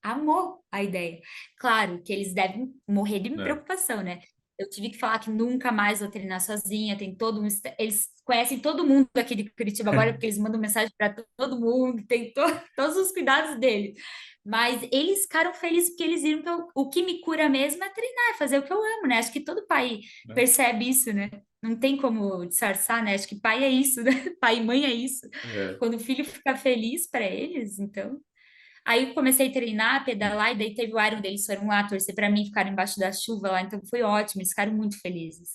B: amou a ideia. Claro que eles devem morrer de
A: É.
B: preocupação, né? Eu tive que falar que nunca mais vou treinar sozinha. Tem todo um, eles conhecem todo mundo aqui de Curitiba agora, porque eles mandam mensagem para todo mundo, tem todos os cuidados deles. Mas eles ficaram felizes porque eles viram que o que me cura mesmo é treinar, é fazer o que eu amo, né? Acho que todo pai
A: né?
B: percebe isso, né? Não tem como disfarçar, né? Acho que pai é isso, né? Pai e mãe é isso.
A: É.
B: Quando o filho fica feliz para eles, então. Aí eu comecei a treinar, pedalar, e daí teve o Iron, eles foram lá torcer para mim, ficaram embaixo da chuva lá, então foi ótimo, eles ficaram muito felizes.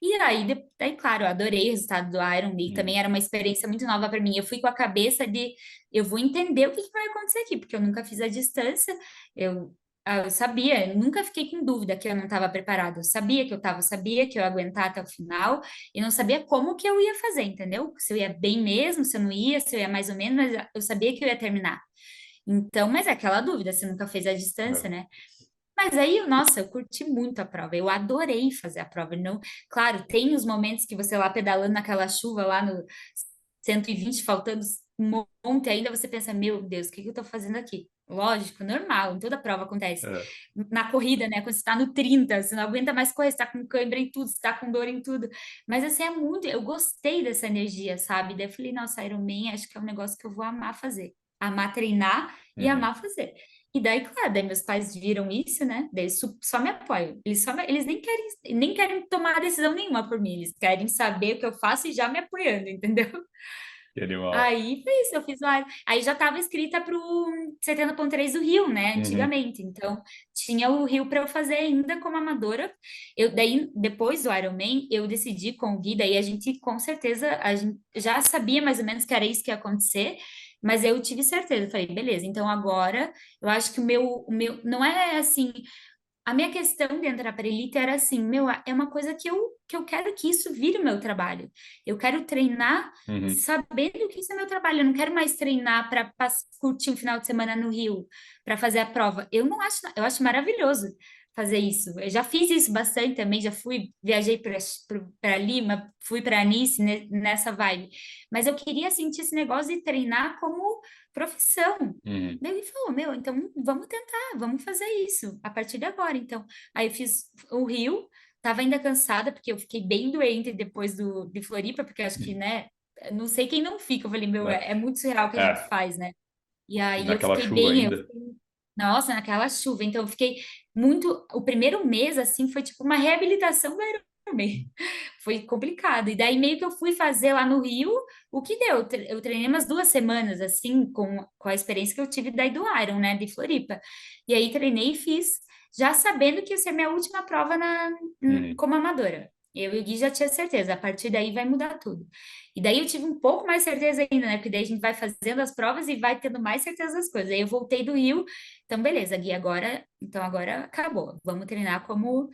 B: E aí, daí, claro, eu adorei o resultado do Iron, e
A: Uhum.
B: também era uma experiência muito nova para mim. Eu fui com a cabeça de, eu vou entender o que que vai acontecer aqui, porque eu nunca fiz a distância, eu, eu sabia, eu nunca fiquei com dúvida que eu não estava preparada, eu sabia que eu estava, sabia que eu ia aguentar até o final, e não sabia como que eu ia fazer, entendeu? Se eu ia bem mesmo, se eu não ia, se eu ia mais ou menos, mas eu sabia que eu ia terminar. Então, mas é aquela dúvida, você nunca fez a distância,
A: É.
B: né? Mas aí, nossa, eu curti muito a prova, eu adorei fazer a prova. Não, claro, tem os momentos que você lá pedalando naquela chuva, lá no 120 faltando um monte ainda, você pensa, meu Deus, o que que eu tô fazendo aqui? Lógico, normal, em toda prova acontece.
A: É.
B: Na corrida, né? Quando você tá no 30 você não aguenta mais correr, você tá com cãibra em tudo, você tá com dor em tudo. Mas assim, é muito, eu gostei dessa energia, sabe? Daí eu falei, nossa, Ironman, acho que é um negócio que eu vou amar fazer. Amar treinar e
A: Uhum.
B: amar fazer. E daí, claro, daí meus pais viram isso, né? Daí eles só me apoiam. Eles nem querem tomar decisão nenhuma por mim. Eles querem saber o que eu faço e já me apoiando, entendeu?
A: Que animal.
B: Aí foi isso, eu fiz lá. Aí já estava inscrita para o 70.3 do Rio, né?
A: Uhum.
B: Antigamente. Então, tinha o Rio para eu fazer ainda como amadora. Eu daí, depois do Ironman, eu decidi com o Gui, daí a gente, com certeza, a gente já sabia mais ou menos que era isso que ia acontecer, mas eu tive certeza. Eu falei, beleza, então agora eu acho que o meu não é assim. A minha questão de entrar para elite era assim, meu, é uma coisa que eu quero que isso vire o meu trabalho. Eu quero treinar
A: Uhum.
B: sabendo que isso é meu trabalho. Eu não quero mais treinar para curtir um final de semana no Rio, para fazer a prova. Eu não acho, eu acho maravilhoso fazer isso. Eu já fiz isso bastante também, já fui, viajei para Lima, fui para Nice nessa vibe. Mas eu queria sentir esse negócio de treinar como profissão.
A: Uhum.
B: Daí ele falou, meu, então vamos tentar, vamos fazer isso a partir de agora. Então, aí eu fiz o Rio, tava ainda cansada, porque eu fiquei bem doente depois de Floripa, porque acho que,
A: Uhum.
B: né, não sei quem não fica. Eu falei, meu,
A: Na-
B: é muito surreal o que a gente
A: É.
B: faz, né? E
A: E
B: aí eu
A: naquela
B: fiquei
A: chuva
B: bem,
A: ainda.
B: nossa, naquela chuva. Então eu fiquei muito, o primeiro mês, assim, foi tipo uma reabilitação do Ironman. Foi complicado. E daí meio que eu fui fazer lá no Rio, o que deu? Eu treinei umas 2 semanas, assim, com a experiência que eu tive daí do Iron, né, de Floripa. E aí treinei e fiz, já sabendo que ia ser minha última prova
A: Uhum.
B: como amadora. Eu e o Gui já tinha certeza, a partir daí vai mudar tudo. E daí eu tive um pouco mais certeza ainda, né? Porque daí a gente vai fazendo as provas e vai tendo mais certeza das coisas. Aí eu voltei do Rio, então beleza, Gui, agora acabou. Vamos treinar como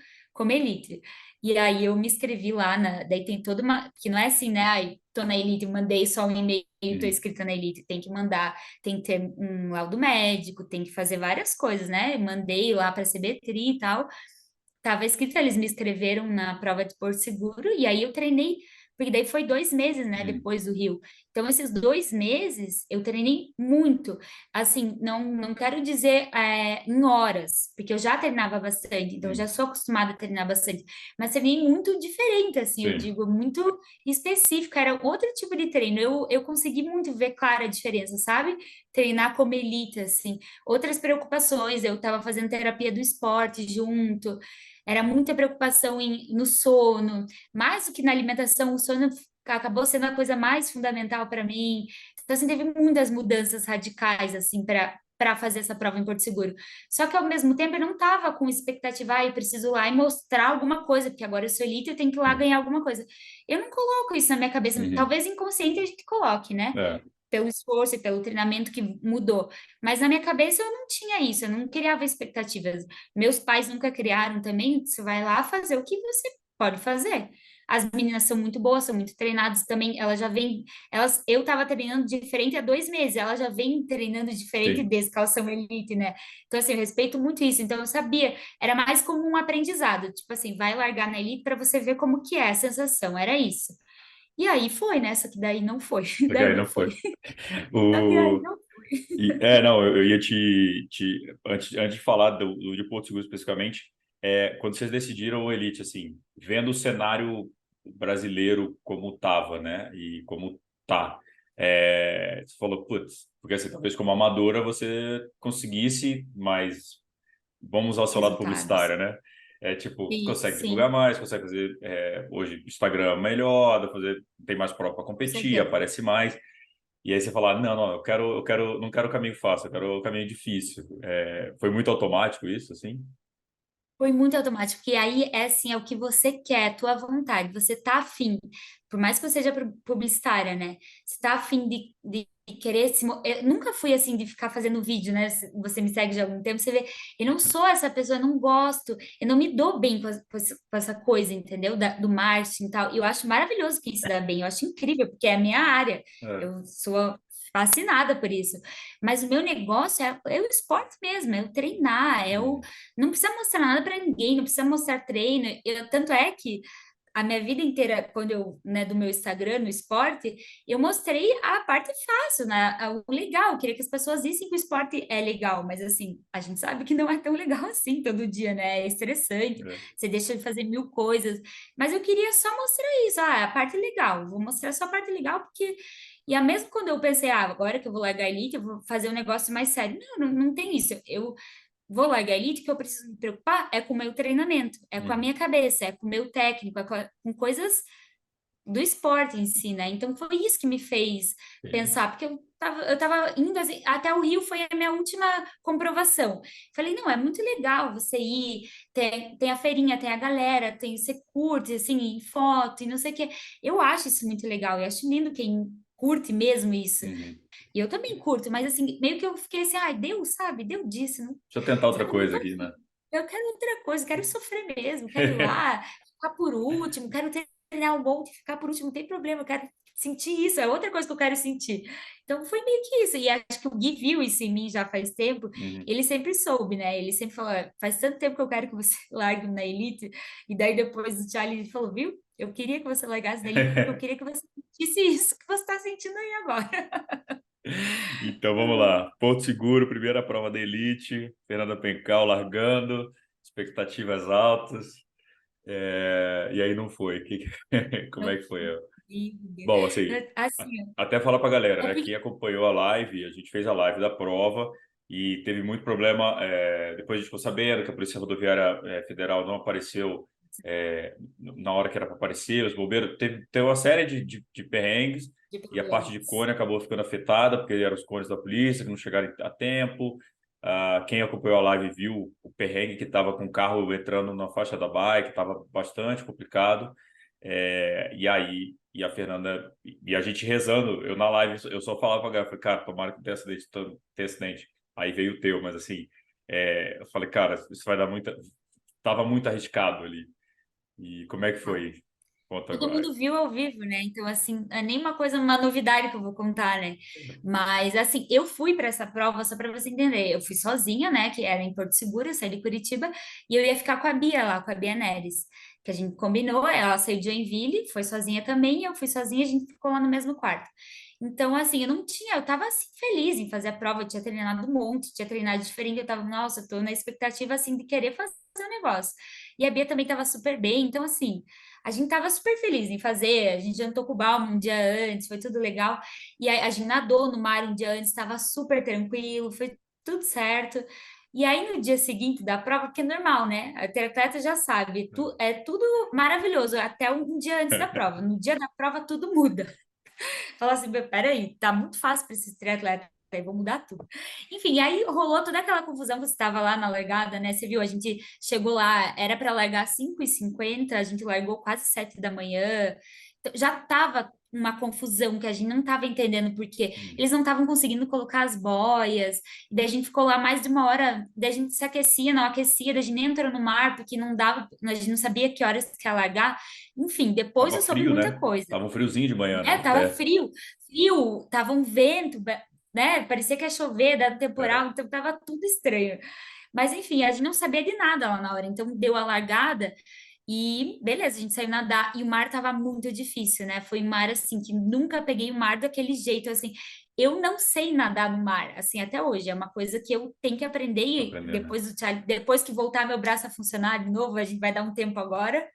B: elite. E aí eu me inscrevi lá daí tem toda uma, que não é assim, né? Ai, tô na elite, mandei só um e-mail, tô
A: Uhum.
B: inscrita na elite, tem que mandar, tem que ter um laudo médico, tem que fazer várias coisas, né? Mandei lá para a CBTRI e tal. Tava escrito, eles me escreveram na prova de Porto Seguro, e aí eu treinei, porque daí foi 2 meses, né,
A: Uhum.
B: depois do Rio. Então, esses 2 meses eu treinei muito. Assim, não quero dizer em horas, porque eu já treinava bastante, então eu
A: Uhum.
B: já sou acostumada a treinar bastante, mas treinei muito diferente, assim, eu
A: Sim.
B: digo, muito específico, era outro tipo de treino. Eu consegui muito ver clara a diferença, sabe? Treinar como elite, assim. Outras preocupações, eu estava fazendo terapia do esporte junto. Era muita preocupação no sono, mais do que na alimentação, o sono acabou sendo a coisa mais fundamental para mim. Então, assim, teve muitas mudanças radicais, assim, para fazer essa prova em Porto Seguro. Só que, ao mesmo tempo, eu não estava com expectativa, eu preciso ir lá e mostrar alguma coisa, porque agora eu sou elite, eu tenho que ir lá
A: Uhum.
B: ganhar alguma coisa. Eu não coloco isso na minha cabeça,
A: Uhum.
B: talvez inconsciente a gente coloque, né?
A: É.
B: Pelo esforço e pelo treinamento que mudou. Mas na minha cabeça eu não tinha isso, eu não criava expectativas. Meus pais nunca criaram também. Você vai lá fazer o que você pode fazer. As meninas são muito boas, são muito treinadas também. Elas já vêm, eu estava treinando diferente há 2 meses, elas já vêm treinando diferente
A: Sim.
B: desde que elas são elite, né? Então, assim, eu respeito muito isso. Então, eu sabia, era mais como um aprendizado. Tipo assim, vai largar na elite para você ver como que é a sensação. Era isso. E aí foi, né? Só que daí não foi.
A: Porque
B: Daí
A: aí
B: não
A: não
B: foi.
A: foi.
B: Só que aí
A: O...
B: não.
A: não, eu ia antes de falar do de Porto Seguro especificamente, quando vocês decidiram o Elite, assim, vendo o cenário brasileiro como estava, né? E como tá. Você falou, putz, porque assim, talvez como amadora você conseguisse, mas vamos usar o seu lado
B: Resultados.
A: publicitário, né? Tipo,
B: E
A: consegue divulgar
B: sim,
A: mais, consegue fazer hoje Instagram melhor, dá pra fazer, tem mais prova para
B: com
A: competir,
B: certeza.
A: aparece mais. E aí você fala, não, não, não quero o caminho fácil, eu quero o caminho difícil. Foi muito automático isso, assim?
B: Foi muito automático, porque aí é assim, é o que você quer, a tua vontade, você tá afim, por mais que eu seja publicitária, né? Você tá afim de querer eu nunca fui assim de ficar fazendo vídeo, né? Você me segue de algum tempo, você vê, eu não sou essa pessoa, eu não gosto, eu não me dou bem com essa coisa, entendeu? Do marketing e tal. E eu acho maravilhoso quem se dá bem, eu acho incrível, porque é a minha área.
A: É.
B: Eu sou fascinada por isso. Mas o meu negócio é o esporte mesmo, é o treinar,
A: Uhum.
B: não precisa mostrar nada para ninguém, não precisa mostrar treino. Tanto é que a minha vida inteira, quando eu, né, do meu Instagram, no esporte, eu mostrei a parte fácil, né, o legal. Eu queria que as pessoas vissem que o esporte é legal, mas assim, a gente sabe que não é tão legal assim todo dia, né? É estressante,
A: É.
B: você deixa de fazer mil coisas. Mas eu queria só mostrar isso, a parte legal. Vou mostrar só a parte legal, porque. E mesmo quando eu pensei, agora que eu vou largar a elite, eu vou fazer um negócio mais sério. Não tem isso. Eu vou largar a elite, que eu preciso me preocupar é com o meu treinamento, é com a
A: Uhum.
B: minha cabeça, é com o meu técnico, com coisas do esporte em si, né? Então foi isso que me fez
A: Sim.
B: pensar, porque eu tava indo assim, até o Rio foi a minha última comprovação. Falei, não, é muito legal você ir, tem a feirinha, tem a galera, você curte, assim, foto e não sei o quê. Eu acho isso muito legal, eu acho lindo quem curte mesmo isso.
A: Uhum.
B: E eu também curto, mas assim, meio que eu fiquei assim, ai, deu, sabe? Deu disso, não,
A: Deixa eu tentar outra
B: sabe? Não
A: coisa
B: tô
A: aqui, né?
B: afim. Eu quero outra coisa, quero sofrer mesmo, quero ir lá, ficar por último, quero treinar um monte e ficar por último, não tem problema, eu quero sentir isso, é outra coisa que eu quero sentir. Então foi meio que isso, e acho que o Gui viu isso em mim já faz tempo,
A: Uhum.
B: ele sempre soube, né? Ele sempre falou, faz tanto tempo que eu quero que você largue na Elite, e daí depois o Charlie falou, viu? Eu queria que você largasse na Elite porque eu queria que você sentisse isso que você está sentindo aí agora.
A: Então vamos lá. Porto Seguro, primeira prova da Elite, Fernanda Pencal largando, expectativas altas. E aí não foi. Como é
B: Não
A: que foi?
B: consigo.
A: Bom, assim,
B: Assim,
A: até falar para a galera,
B: é
A: né?
B: porque
A: Quem acompanhou a live, a gente fez a live da prova e teve muito problema. Depois a gente ficou sabendo que a Polícia Rodoviária Federal não apareceu na hora que era para aparecer, os bombeiros. Teve uma série de perrengues
B: de
A: e a parte de
B: problemas.
A: cone acabou ficando afetada, porque eram os cones da polícia que não chegaram a tempo. Quem acompanhou a live viu o perrengue que estava com o carro entrando na faixa da bike, estava bastante complicado. E a Fernanda, e a gente rezando, eu na live, eu só falava pra galera, falei, cara, tomara que não tenha acidente, tenha acidente. Aí veio o teu, mas assim, eu falei, cara, isso vai dar muita. Tava muito arriscado ali. E como é que foi? Conta
B: Todo
A: agora.
B: mundo viu ao vivo, né? Então, assim, é nem uma coisa, uma novidade que eu vou contar, né? Mas, assim, eu fui para essa prova, só para você entender. Eu fui sozinha, né? Que era em Porto Seguro, eu saí de Curitiba, e eu ia ficar com a Bia lá, com a Bia Neres, que a gente combinou. Ela saiu de Joinville, foi sozinha também, eu fui sozinha, a gente ficou lá no mesmo quarto. Então, assim, eu tava, assim, feliz em fazer a prova, eu tinha treinado um monte, tinha treinado diferente, eu tava, nossa, eu tô na expectativa, assim, de querer fazer o negócio. E a Bia também tava super bem, então, assim. A gente tava super feliz em fazer, a gente jantou com o Balma um dia antes, foi tudo legal. E a gente nadou no mar um dia antes, estava super tranquilo, foi tudo certo. E aí no dia seguinte da prova, porque é normal, né? A triatleta já sabe, é tudo maravilhoso até um dia antes da prova. No dia da prova tudo muda. Fala assim, peraí, tá muito fácil para esses triatletas. Aí, vou mudar tudo. Enfim, aí rolou toda aquela confusão que você estava lá na largada, né? Você viu, a gente chegou lá, era para largar 5h50, a gente largou quase 7 da manhã. Então, já tava uma confusão que a gente não estava entendendo porque
A: Hum.
B: eles não estavam conseguindo colocar as boias. E daí a gente ficou lá mais de uma hora, daí a gente se aquecia, não aquecia, daí a gente nem entrou no mar porque não dava, a gente não sabia que horas que ia largar. Enfim, depois
A: Tava
B: eu soube
A: frio,
B: muita
A: né?
B: coisa.
A: Tava um friozinho de manhã,
B: É,
A: né?
B: tava frio, tava um vento, né? Parecia que ia chover, dado temporal,
A: É.
B: então tava tudo estranho. Mas enfim, a gente não sabia de nada lá na hora, então deu a largada E beleza, a gente saiu nadar e o mar tava muito difícil, né? Foi um mar assim que nunca peguei o mar daquele jeito assim. Eu não sei nadar no mar, assim, até hoje. É uma coisa que eu tenho que aprender e
A: Aprendendo, né?
B: depois que voltar meu braço a funcionar de novo, a gente vai dar um tempo agora,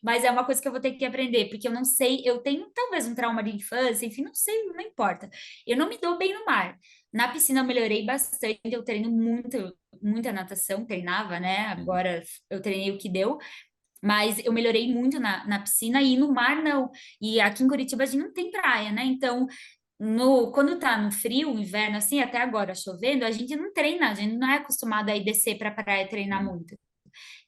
B: mas é uma coisa que eu vou ter que aprender, porque eu não sei, eu tenho talvez um trauma de infância, enfim, não sei, não importa. Eu não me dou bem no mar. Na piscina eu melhorei bastante, eu treino muito, muita natação, treinava, né?
A: Uhum.
B: Agora eu treinei o que deu. Mas eu melhorei muito na piscina e no mar não. E aqui em Curitiba a gente não tem praia, né? Então, quando tá no frio, inverno, assim, até agora chovendo, a gente não treina, a gente não é acostumado a ir descer para a praia treinar
A: Uhum.
B: muito.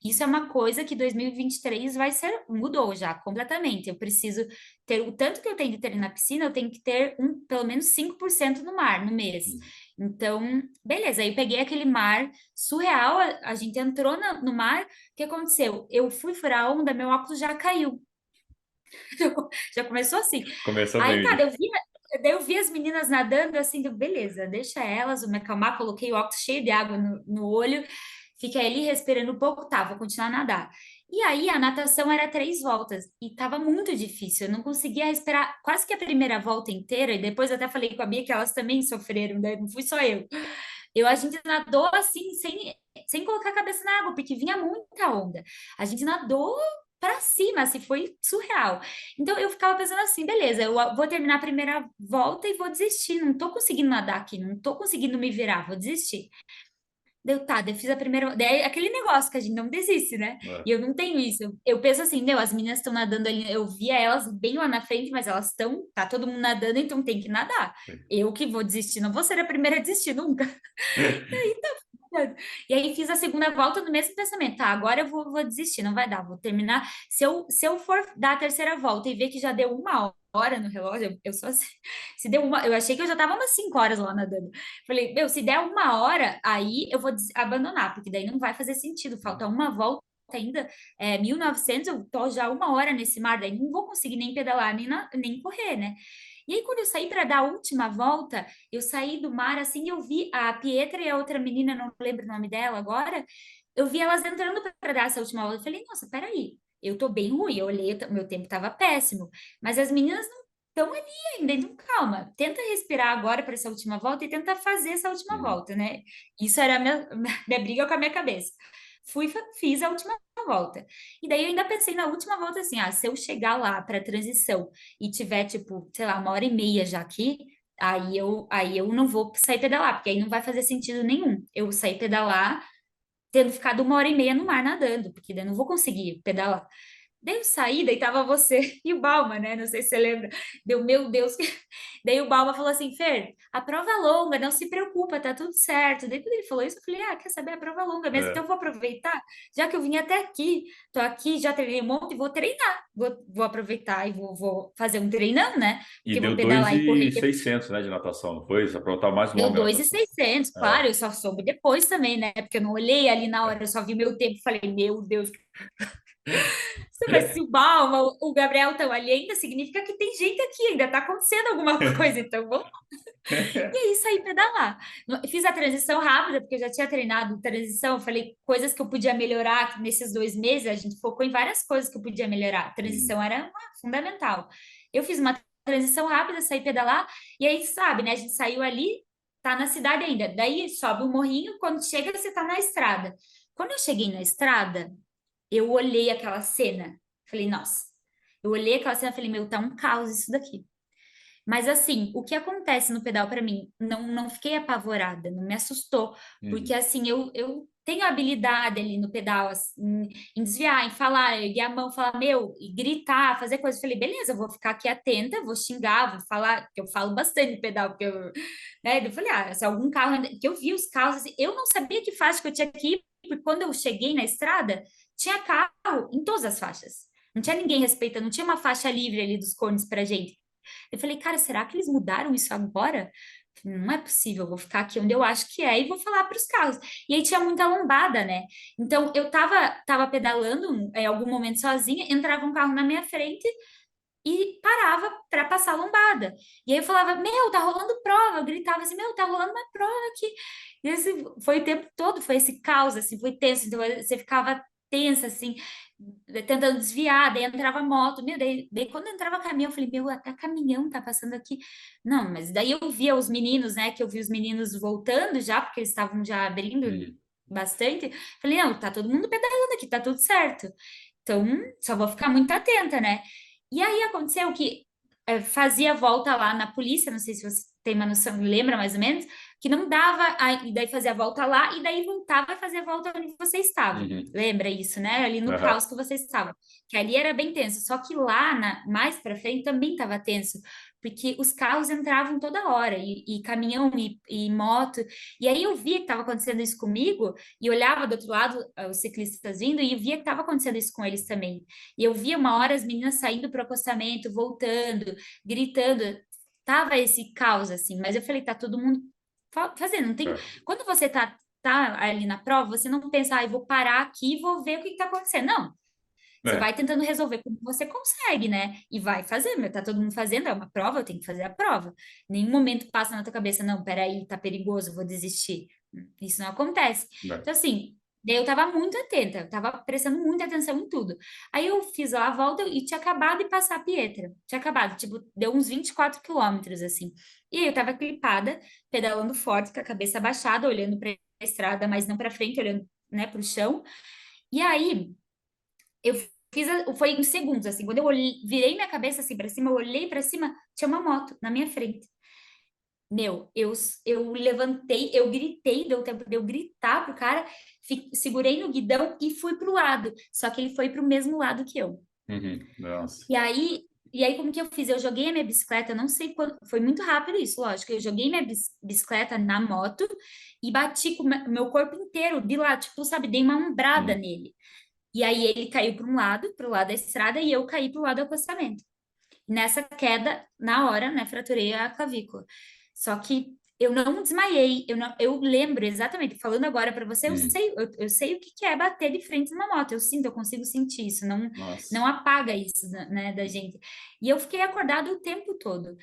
B: Isso é uma coisa que 2023 vai ser, mudou já completamente. Eu preciso ter o tanto que eu tenho de ter na piscina, eu tenho que ter pelo menos 5% no mar no mês.
A: Uhum.
B: Então, beleza, aí eu peguei aquele mar surreal, a gente entrou no mar, o que aconteceu? Eu fui furar a onda, meu óculos já caiu. Já começou assim.
A: Começou
B: Aí,
A: bem o
B: cara,
A: dia.
B: daí eu vi as meninas nadando assim, beleza, deixa elas, vou me acalmar, coloquei o óculos cheio de água no olho, fiquei ali respirando um pouco, tá, vou continuar a nadar. E aí a natação era 3 voltas e tava muito difícil, eu não conseguia respirar quase que a primeira volta inteira, e depois eu até falei com a Bia que elas também sofreram, né? Não fui só eu. A gente nadou assim, sem colocar a cabeça na água, porque vinha muita onda. A gente nadou para cima, assim, foi surreal. Então eu ficava pensando assim, beleza, eu vou terminar a primeira volta e vou desistir. Não tô conseguindo nadar aqui, não tô conseguindo me virar, vou desistir. Daí eu fiz a primeira. Daí aquele negócio que a gente não desiste, né?
A: É,
B: E eu não tenho isso. Eu penso assim, meu, as meninas estão nadando ali, eu via elas bem lá na frente, mas elas estão, tá todo mundo nadando, então tem que nadar.
A: sim.
B: Eu que vou desistir, não vou ser a primeira a desistir nunca. E aí fiz a segunda volta no mesmo pensamento. Tá, agora eu vou desistir, não vai dar, vou terminar. Se eu for dar a terceira volta e ver que já deu 1 hora no relógio, eu só assim, se deu uma, eu achei que eu já tava umas 5 horas lá nadando. Falei, meu, se der 1 hora, aí eu vou abandonar, porque daí não vai fazer sentido. Falta uma volta ainda, 1900, eu tô já 1 hora nesse mar, daí não vou conseguir nem pedalar, nem correr, né? E aí, quando eu saí para dar a última volta, eu saí do mar assim, e eu vi a Pietra e a outra menina, não lembro o nome dela agora, eu vi elas entrando para dar essa última volta. Eu falei, nossa, peraí, eu tô bem ruim. Eu olhei, meu tempo estava péssimo, mas as meninas não estão ali ainda, então calma, tenta respirar agora para essa última volta e tenta fazer essa última
A: Uhum.
B: volta, né? Isso era a minha briga com a minha cabeça. Fiz a última volta. E daí eu ainda pensei na última volta assim, se eu chegar lá para transição e tiver, tipo, sei lá, 1 hora e meia já aqui, aí eu não vou sair pedalar, porque aí não vai fazer sentido nenhum. Eu sair pedalar tendo ficado 1 hora e meia no mar nadando, porque daí eu não vou conseguir pedalar. Daí eu saí, daí tava você e o Balma, né? Não sei se você lembra. Deu, meu Deus. Daí o Balma falou assim, Fer, a prova é longa, não se preocupa, tá tudo certo. Daí quando ele falou isso, eu falei, quer saber, a prova é longa mesmo, então
A: É.
B: eu vou aproveitar, já que eu vim até aqui, tô aqui, já treinei um monte, vou treinar. Vou aproveitar e vou fazer um treinão, né?
A: E
B: Porque eu vou
A: deu dois
B: pedalar e
A: e
B: correr.
A: seiscentos, né, de natação, não foi? Essa prova tá mais
B: Deu
A: longa a
B: dois e
A: natação.
B: seiscentos,
A: É.
B: claro, eu só soube depois também, né? Porque eu não olhei ali na hora, eu só vi meu tempo e falei, meu Deus, mas se o Balma, o Gabriel estão ali ainda, significa que tem gente aqui, ainda está acontecendo alguma coisa, então vamos. E aí saí pedalar. Fiz a transição rápida, porque eu já tinha treinado transição, eu falei coisas que eu podia melhorar nesses 2 meses, a gente focou em várias coisas que eu podia melhorar. A
A: Uhum.
B: transição era fundamental. Eu fiz uma transição rápida, saí pedalar, e aí, sabe, né, a gente saiu ali, tá na cidade ainda. Daí sobe o morrinho, quando chega, você tá na estrada. Quando eu cheguei na estrada, eu olhei aquela cena, falei, nossa. Eu olhei aquela cena e falei, meu, tá um caos isso daqui. Mas assim, o que acontece no pedal para mim, não fiquei apavorada, não me assustou, porque
A: Uhum.
B: assim, eu tenho habilidade ali no pedal, assim, em desviar, em falar, erguer a mão, falar, meu, e gritar, fazer coisas. Eu falei, beleza, eu vou ficar aqui atenta, vou xingar, vou falar, porque eu falo bastante no pedal, porque eu, né, eu falei, se algum carro, que eu vi os carros, assim, eu não sabia que faixa que eu tinha que ir, porque quando eu cheguei na estrada, tinha carro em todas as faixas. Não tinha ninguém respeitando, não tinha uma faixa livre ali dos cones pra gente. Eu falei, cara, será que eles mudaram isso agora? Não é possível, eu vou ficar aqui onde eu acho que é e vou falar para os carros. E aí tinha muita lombada, né? Então eu tava pedalando em algum momento sozinha, entrava um carro na minha frente e parava para passar a lombada. E aí eu falava, meu, tá rolando prova. Eu gritava assim, meu, tá rolando uma prova aqui. E esse foi o tempo todo, foi esse caos, assim, foi tenso. Então você ficava tensa, assim, tentando desviar, daí entrava moto, meu, daí quando entrava caminhão, eu falei, meu, até caminhão tá passando aqui. Não, mas daí eu via os meninos, né, que eu vi os meninos voltando já, porque eles estavam já abrindo
A: Uhum.
B: bastante. Falei, não, tá todo mundo pedalando aqui, tá tudo certo. Então, só vou ficar muito atenta, né? E aí aconteceu que fazia volta lá na polícia, não sei se você tem uma noção, lembra mais ou menos, que não dava, e daí fazia a volta lá, e daí voltava e fazia a volta onde você estava.
A: Uhum.
B: Lembra isso, né? Ali no
A: Aham.
B: caos que você estava. Que ali era bem tenso. Só que lá, mais para frente, também estava tenso. Porque os carros entravam toda hora, e caminhão, e moto. E aí eu via que estava acontecendo isso comigo, e olhava do outro lado, os ciclistas vindo, e via que estava acontecendo isso com eles também. E eu via uma hora as meninas saindo para o acostamento, voltando, gritando. Tava esse caos, assim. Mas eu falei, tá todo mundo fazendo. Não tem...
A: É.
B: Quando você tá ali na prova, você não pensa, ah, eu vou parar aqui e vou ver o que está acontecendo. Não. Você
A: É.
B: vai tentando resolver como você consegue, né? E vai fazer, meu, tá todo mundo fazendo, é uma prova, eu tenho que fazer a prova. Nenhum momento passa na tua cabeça, não, peraí, tá perigoso, vou desistir. Isso não acontece.
A: É.
B: Então, assim, daí eu tava muito atenta, eu tava prestando muita atenção em tudo. Aí eu fiz lá a volta e tinha acabado de passar a Pietra. Tinha acabado, tipo, deu uns 24 quilômetros, assim. E aí eu tava clipada, pedalando forte, com a cabeça abaixada, olhando pra estrada, mas não pra frente, olhando, né, pro chão. E aí eu foi em segundos, assim, quando eu virei minha cabeça assim para cima, eu olhei para cima, tinha uma moto na minha frente. Meu, eu levantei, eu gritei, deu tempo de eu gritar pro cara, segurei no guidão e fui pro lado. Só que ele foi pro mesmo lado que eu.
A: Uhum. Nossa.
B: E aí, como que eu fiz? Eu joguei a minha bicicleta, não sei quando, foi muito rápido isso, lógico. Eu joguei minha bicicleta na moto e bati com o meu corpo inteiro de lá, tipo, sabe, dei uma umbrada
A: Uhum.
B: nele. E aí ele caiu para um lado, para o lado da estrada, e eu caí para o lado do acostamento. Nessa queda, na hora, né, fraturei a clavícula. Só que eu não desmaiei, eu lembro exatamente, falando agora para você,
A: Uhum.
B: eu sei o que que é bater de frente numa moto, eu sinto, eu consigo sentir isso, não,
A: Nossa.
B: não apaga isso, né, da gente. E eu fiquei acordado o tempo todo.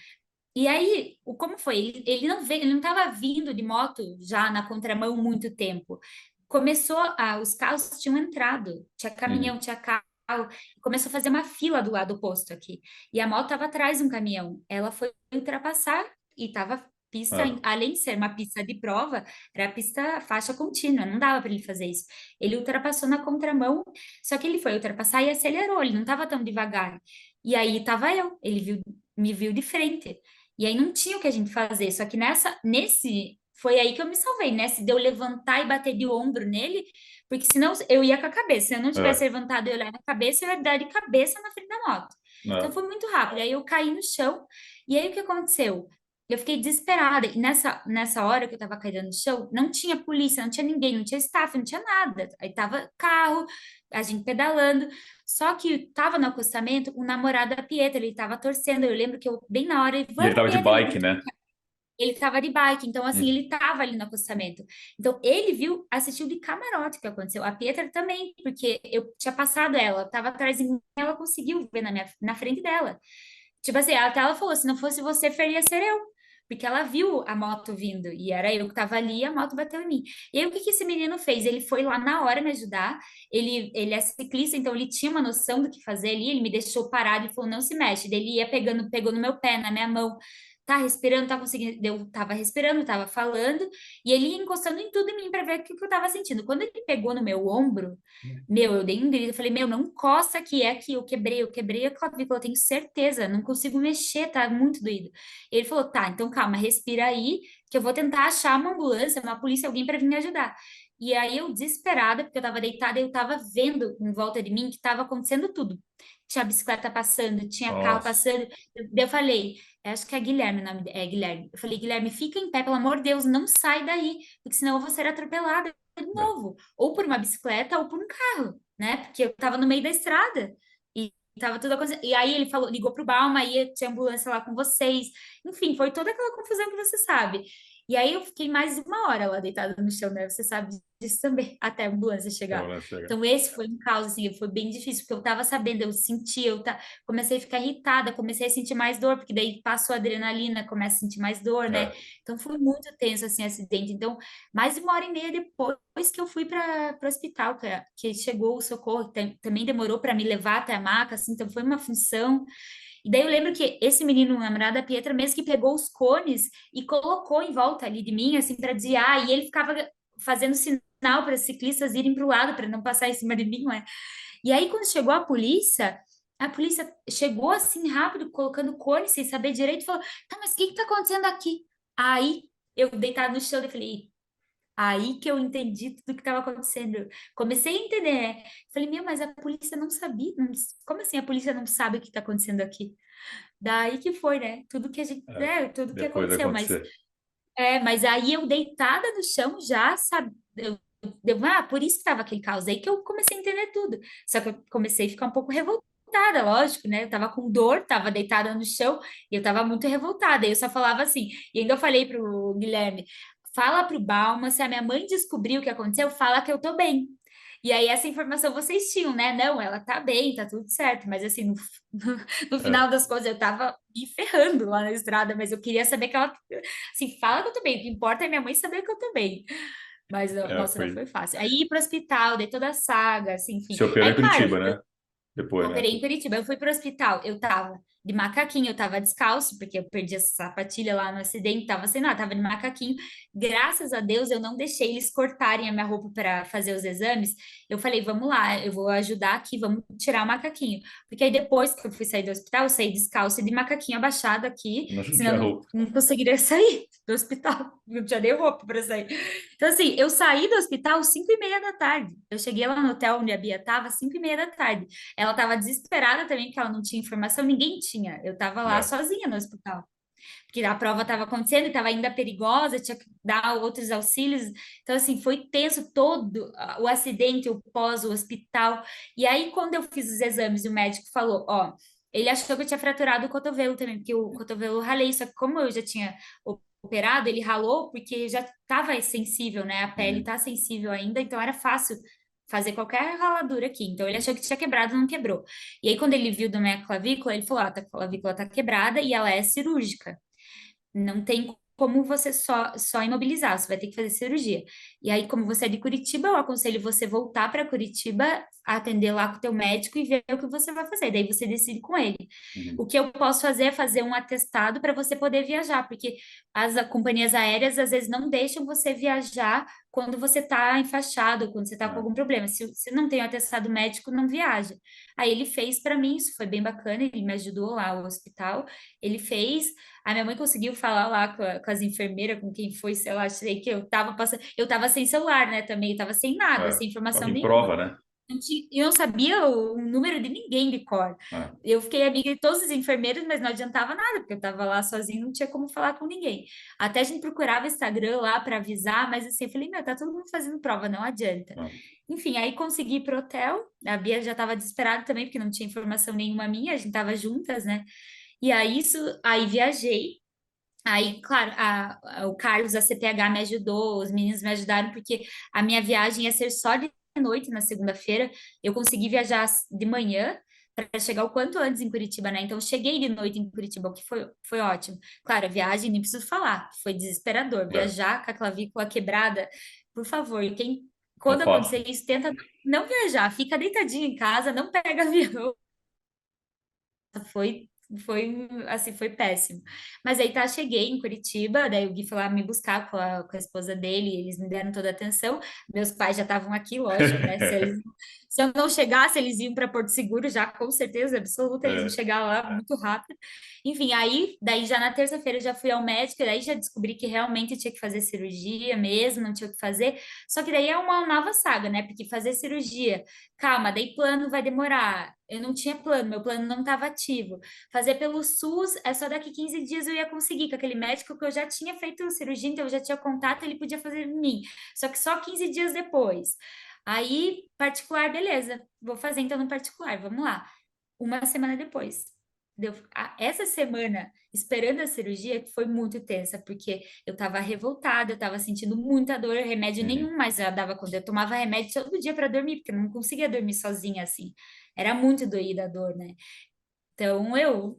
B: E aí, como foi? Ele não veio, ele não estava vindo de moto já na contramão muito tempo. Começou os carros tinham entrado, tinha caminhão,
A: Uhum.
B: tinha carro, começou a fazer uma fila do lado oposto aqui. E a moto estava atrás de um caminhão. Ela foi ultrapassar e estava pista,
A: Ah.
B: além de ser uma pista de prova, era pista faixa contínua, não dava para ele fazer isso. Ele ultrapassou na contramão, só que ele foi ultrapassar e acelerou, ele não estava tão devagar. E aí estava eu, me viu de frente. E aí não tinha o que a gente fazer. Só que foi aí que eu me salvei, nesse de eu levantar e bater de ombro nele, porque senão eu ia com a cabeça. Se eu não tivesse
A: É.
B: levantado e olhar na cabeça, eu ia dar de cabeça na frente da moto. Então
A: Não.
B: foi muito rápido. Aí eu caí no chão. E aí o que aconteceu? Eu fiquei desesperada. E nessa hora que eu tava caindo no chão, não tinha polícia, não tinha ninguém, não tinha staff, não tinha nada. Aí tava carro, a gente pedalando. Só que tava no acostamento o namorado da Pietra, ele tava torcendo. Eu lembro que eu, bem na hora, ele,
A: E ele
B: vamos,
A: tava de
B: Pietra, ele
A: bike,
B: gritou.
A: né?
B: Ele tava de bike, então assim,
A: Uhum.
B: ele tava ali no acostamento. Então ele viu, assistiu de camarote o que aconteceu. A Pietra também, porque eu tinha passado ela, tava atrás de mim, ela conseguiu ver na frente dela. Tipo assim, até ela falou: se não fosse você, feria ser eu. Porque ela viu a moto vindo e era eu que tava ali e a moto bateu em mim. E aí, o que que esse menino fez? Ele foi lá na hora me ajudar. Ele é ciclista, então ele tinha uma noção do que fazer ali. Ele me deixou parado e falou: não se mexe. Daí ele ia pegando, pegou no meu pé, na minha mão. Tá respirando, tá conseguindo. Eu tava respirando, tava falando, e ele ia encostando em tudo em mim para ver o que que eu tava sentindo. Quando ele pegou no meu ombro, meu, eu dei um grito, eu falei, meu, não encosta aqui, é aqui, eu quebrei a clavícula, eu tenho certeza, não consigo mexer, tá muito doído. Ele falou, tá, então calma, respira aí, que eu vou tentar achar uma ambulância, uma polícia, alguém para vir me ajudar. E aí eu, desesperada, porque eu tava deitada, eu tava vendo em volta de mim que tava acontecendo tudo. Tinha bicicleta passando, tinha carro
A: Nossa.
B: passando. Daí eu falei, acho que é Guilherme o nome, é Guilherme. Eu falei, Guilherme, fica em pé, pelo amor de Deus, não sai daí, porque senão eu vou ser atropelada de
A: É.
B: novo, ou por uma bicicleta ou por um carro, né? Porque eu tava no meio da estrada e tava tudo acontecendo. E aí ele falou, ligou pro Balma, aí tinha ambulância lá com vocês. Enfim, foi toda aquela confusão que você sabe. E aí eu fiquei mais de 1 hora lá deitada no chão, né? Você sabe disso também, até a ambulância
A: Então,
B: chegar.
A: ela chega.
B: Então esse foi um caos, assim, foi bem difícil, porque eu tava sabendo, eu senti, comecei a ficar irritada, comecei a sentir mais dor, porque daí passou a adrenalina, começa a sentir mais dor, né?
A: É,
B: Então foi muito tenso, assim, o acidente. Então, mais de 1 hora e meia depois que eu fui para o hospital, que chegou o socorro, também demorou para me levar até a maca, assim, então foi uma função. E daí eu lembro que esse menino, o namorado da Pietra, mesmo que pegou os cones e colocou em volta ali de mim, assim, para desviar, e ele ficava fazendo sinal para os ciclistas irem para o lado, para não passar em cima de mim, né? E aí, quando chegou a polícia chegou assim rápido, colocando cone, sem saber direito, e falou: tá, mas o que que tá acontecendo aqui? Aí, eu deitado no chão, eu falei: aí que eu entendi tudo que estava acontecendo. Comecei a entender, né? Falei: meu, mas a polícia não sabia. Como assim a polícia não sabe o que está acontecendo aqui? Daí que foi, né? Tudo que a gente,
A: é,
B: tudo que
A: depois de
B: aconteceu,
A: acontecer.
B: mas aí eu deitada no chão já, sabe? Por isso que tava aquele caos. Aí que eu comecei a entender tudo. Só que eu comecei a ficar um pouco revoltada, lógico, né? Eu tava com dor, tava deitada no chão e eu tava muito revoltada. E eu só falava assim. E ainda eu falei pro Guilherme: fala pro Balma, se a minha mãe descobrir o que aconteceu, fala que eu tô bem. E aí, essa informação vocês tinham, né? Não, ela tá bem, tá tudo certo. Mas, assim, no
A: É,
B: final das coisas, eu tava me ferrando lá na estrada, mas eu queria saber que ela. Assim, fala que eu tô bem. O que importa é minha mãe saber que eu tô bem. Mas, nossa, não
A: foi.
B: foi fácil. Aí, ir pro hospital, dei toda a saga, assim, enfim.
A: Se operou
B: Aí,
A: em
B: claro,
A: Curitiba, né? Depois,
B: eu
A: né?
B: operei em Curitiba, eu fui pro hospital, eu tava de macaquinho, eu tava descalço, porque eu perdi essa sapatilha lá no acidente, tava sem nada, tava de macaquinho. Graças a Deus eu não deixei eles cortarem a minha roupa para fazer os exames. Eu falei: vamos lá, eu vou ajudar aqui, vamos tirar o macaquinho. Porque aí depois que eu fui sair do hospital, eu saí descalço e de macaquinho abaixado aqui,
A: Não
B: senão
A: tinha
B: eu não,
A: roupa.
B: não conseguiria sair do hospital. Não tinha nem roupa para sair. Então, assim, eu saí do hospital 5h30 da tarde. Eu cheguei lá no hotel onde a Bia tava, 5h30 da tarde. Ela estava desesperada também, porque ela não tinha informação, ninguém tinha. Eu estava lá
A: É,
B: sozinha no hospital, porque a prova estava acontecendo e estava ainda perigosa, tinha que dar outros auxílios. Então, assim, foi tenso todo o acidente, o pós, o hospital. E aí, quando eu fiz os exames, o médico falou: ó, ele achou que eu tinha fraturado o cotovelo também, porque o cotovelo eu ralei, só que como eu já tinha operado, ele ralou porque já estava sensível, né? A pele
A: uhum,
B: tá sensível ainda, então era fácil fazer qualquer raladura aqui. Então ele achou que tinha quebrado, não quebrou. E aí quando ele viu da minha clavícula, ele falou: ah, a clavícula tá quebrada e ela é cirúrgica. Não tem como você só imobilizar, você vai ter que fazer cirurgia. E aí, como você é de Curitiba, eu aconselho você voltar para Curitiba, atender lá com o teu médico e ver o que você vai fazer. Daí você decide com ele.
A: uhum,
B: O que eu posso fazer é fazer um atestado para você poder viajar, porque as companhias aéreas às vezes não deixam você viajar quando você está enfaixado, quando você está com
A: é,
B: algum problema. Se não tem o atestado médico, não viaja. Aí ele fez para mim, isso foi bem bacana, ele me ajudou lá ao hospital, ele fez. A minha mãe conseguiu falar lá com as enfermeiras, com quem foi, sei lá, sei que eu tava passando, eu tava sem celular, né, também, eu tava sem nada,
A: é.
B: sem
A: Tava
B: informação
A: em
B: nenhuma.
A: prova, né?
B: Eu não sabia o número de ninguém de cor.
A: É,
B: Eu fiquei amiga de todos os enfermeiros, mas não adiantava nada, porque eu tava lá sozinha, não tinha como falar com ninguém. Até a gente procurava Instagram lá para avisar, mas assim, eu falei: meu, tá todo mundo fazendo prova, não adianta.
A: é.
B: Enfim, aí consegui ir pro hotel, a Bia já estava desesperada também, porque não tinha informação nenhuma minha, a gente tava juntas, né? E aí, aí viajei. Aí, claro, o Carlos da CPH me ajudou, os meninos me ajudaram, porque a minha viagem ia ser só de noite na segunda-feira. Eu consegui viajar de manhã para chegar o quanto antes em Curitiba, né? Então, eu cheguei de noite em Curitiba, o que foi ótimo. Claro, a viagem, nem preciso falar, foi desesperador.
A: É,
B: Viajar com a clavícula quebrada, por favor,
A: não
B: quando
A: faço.
B: acontecer isso, tenta não viajar, fica deitadinho em casa, não pega avião. Foi, assim, foi péssimo. Mas aí tá, cheguei em Curitiba, daí o Gui foi lá me buscar com a esposa dele, eles me deram toda a atenção. Meus pais já estavam aqui, lógico, né? Se eu não chegasse, eles iam para Porto Seguro já, com certeza absoluta, eles iam
A: É,
B: chegar lá muito rápido. Enfim, aí, daí já na terça-feira eu já fui ao médico, e daí já descobri que realmente tinha que fazer cirurgia mesmo, não tinha o que fazer. Só que daí é uma nova saga, né? Porque fazer cirurgia, calma, daí plano vai demorar. Eu não tinha plano, meu plano não estava ativo. Fazer pelo SUS é só daqui 15 dias eu ia conseguir, com aquele médico que eu já tinha feito cirurgia, então eu já tinha contato, ele podia fazer em mim. Só que só 15 dias depois. Aí, particular, beleza. Vou fazer então no particular, vamos lá. Uma semana depois. essa semana esperando a cirurgia que foi muito tensa, porque eu tava revoltada, eu tava sentindo muita dor, remédio
A: Uhum.
B: nenhum mais já dava quando eu tomava remédio todo dia para dormir, porque eu não conseguia dormir sozinha assim. Era muito doída a dor, né? Então eu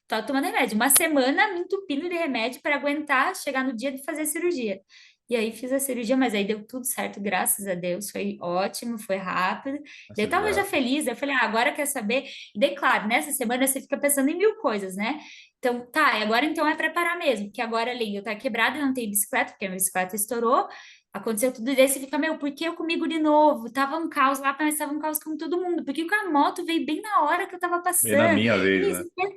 B: tava tomando remédio, uma semana me entupindo de remédio para aguentar chegar no dia de fazer a cirurgia. E aí fiz a cirurgia, mas aí deu tudo certo, graças a Deus, foi ótimo, foi rápido. Daí eu
A: Nossa,
B: tava já
A: graças.
B: feliz, eu falei, agora quer saber? E daí, claro, nessa semana você fica pensando em mil coisas, né? Então, tá, e agora então é preparar mesmo, porque agora além de eu estar quebrada, eu não tenho bicicleta, porque a minha bicicleta estourou, aconteceu tudo, e daí você fica, meu, por que eu comigo de novo? Tava um caos lá, mas tava um caos com todo mundo, porque com a moto veio bem na hora que eu tava
A: Bem na
B: passando.
A: minha
B: E
A: vez,
B: nisso,
A: né?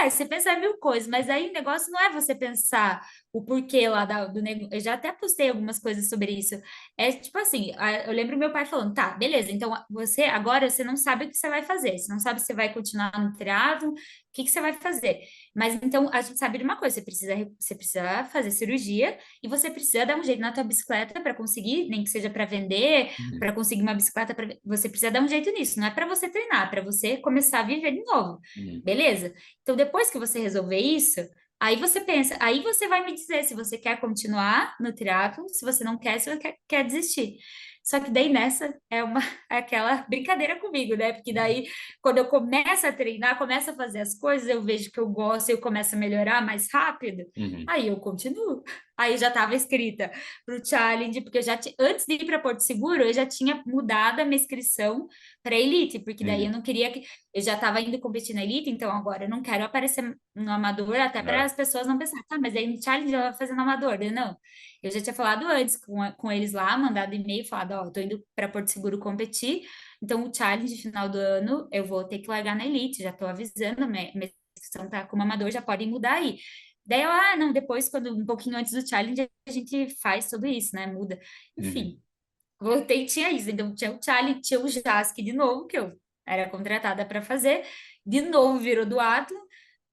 B: você pensa mil coisas, mas aí o negócio não é você pensar o porquê lá do negócio. Eu já até postei algumas coisas sobre isso. É tipo assim, eu lembro meu pai falando, tá, beleza, então você agora você não sabe o que você vai fazer, você não sabe se você vai continuar no triatlo, o que que você vai fazer. Mas então a gente sabe de uma coisa, você precisa fazer cirurgia e você precisa dar um jeito na tua bicicleta para conseguir, nem que seja para vender,
A: Uhum.
B: para conseguir uma bicicleta, você precisa dar um jeito nisso, não é para você treinar, é para você começar a viver de novo.
A: Uhum.
B: Beleza? Então, depois que você resolver isso, aí você pensa, aí você vai me dizer se você quer continuar no triatlo, se você não quer, se você quer desistir. Só que daí nessa é aquela brincadeira comigo, né? Porque daí, quando eu começo a treinar, começo a fazer as coisas, eu vejo que eu gosto, eu começo a melhorar mais rápido,
A: Uhum.
B: aí eu continuo. Aí já estava escrita para o challenge, porque antes de ir para Porto Seguro, eu já tinha mudado a minha inscrição para Elite, porque daí eu
A: Uhum.
B: não queria que eu já estava indo competir na Elite, então agora eu não quero aparecer no amador, até para
A: É.
B: as pessoas não pensarem, tá, mas aí no challenge ela vai fazer no amador. Eu, não, eu já tinha falado antes com eles lá, mandado e-mail, falado, ó, tô indo para Porto Seguro competir, então o challenge final do ano eu vou ter que largar na Elite, já tô avisando, minha inscrição tá como amador, já podem mudar aí. Daí eu, não, depois, quando um pouquinho antes do challenge, a gente faz tudo isso, né? Muda.
A: Uhum.
B: Enfim, voltei e tinha isso. Então, tinha o Charlie, tinha o Jask de novo, que eu era contratada para fazer. De novo virou do Atlas.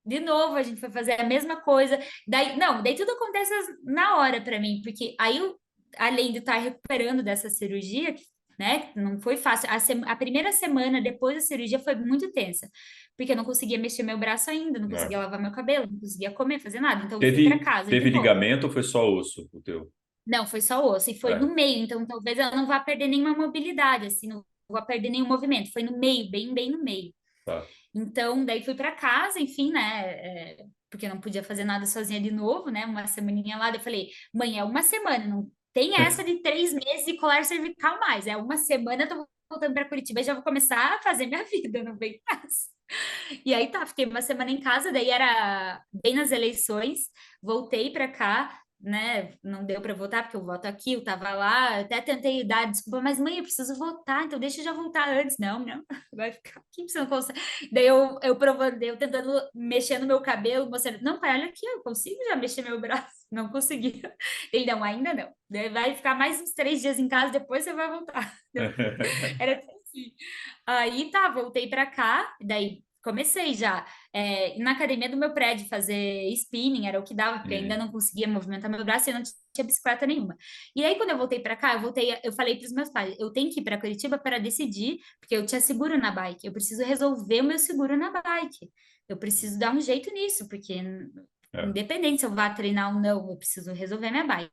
B: De novo a gente foi fazer a mesma coisa. Daí, não, daí tudo acontece na hora para mim, porque aí eu, além de estar recuperando dessa cirurgia, né, não foi fácil. A primeira semana depois da cirurgia foi muito tensa, porque eu não conseguia mexer meu braço ainda, não conseguia
A: É.
B: lavar meu cabelo, não conseguia comer, fazer nada. Então eu fui para
A: Teve,
B: casa de
A: teve
B: novo.
A: ligamento ou foi só osso o teu?
B: Não, foi só osso, e foi
A: É,
B: no meio, então talvez ela não vá perder nenhuma mobilidade, assim, não vá perder nenhum movimento, foi no meio, bem, bem no meio.
A: tá.
B: Então, daí fui para casa, enfim, né, porque eu não podia fazer nada sozinha de novo, né, uma semaninha lá, daí eu falei, mãe, é uma semana, não tem essa de 3 meses de colar cervical mais, é uma semana, eu tô voltando para Curitiba e já vou começar a fazer minha vida, não vem mais. E aí tá, fiquei uma semana em casa, daí era bem nas eleições, voltei para cá, né? Não deu para votar porque eu voto aqui, eu tava lá, até tentei dar desculpa, mas mãe, eu preciso votar, então deixa eu já voltar antes. Não, não, vai ficar aqui, você não consegue. Daí eu provando, eu tentando mexer no meu cabelo, mostrando, não, pai, olha aqui, eu consigo já mexer meu braço. Não conseguia. Ele, não, ainda não. Daí vai ficar mais uns 3 dias em casa, depois você vai voltar. Era assim. Aí tá, voltei para cá, daí comecei já na academia do meu prédio fazer spinning, era o que dava, porque eu ainda
A: Uhum.
B: não conseguia movimentar meu braço e eu não tinha bicicleta nenhuma. E aí quando eu voltei para cá, eu falei para os meus pais, eu tenho que ir para Curitiba para decidir, porque eu tinha seguro na bike, eu preciso resolver o meu seguro na bike. Eu preciso dar um jeito nisso, porque
A: É.
B: independente se eu vá treinar ou não, eu preciso resolver minha bike.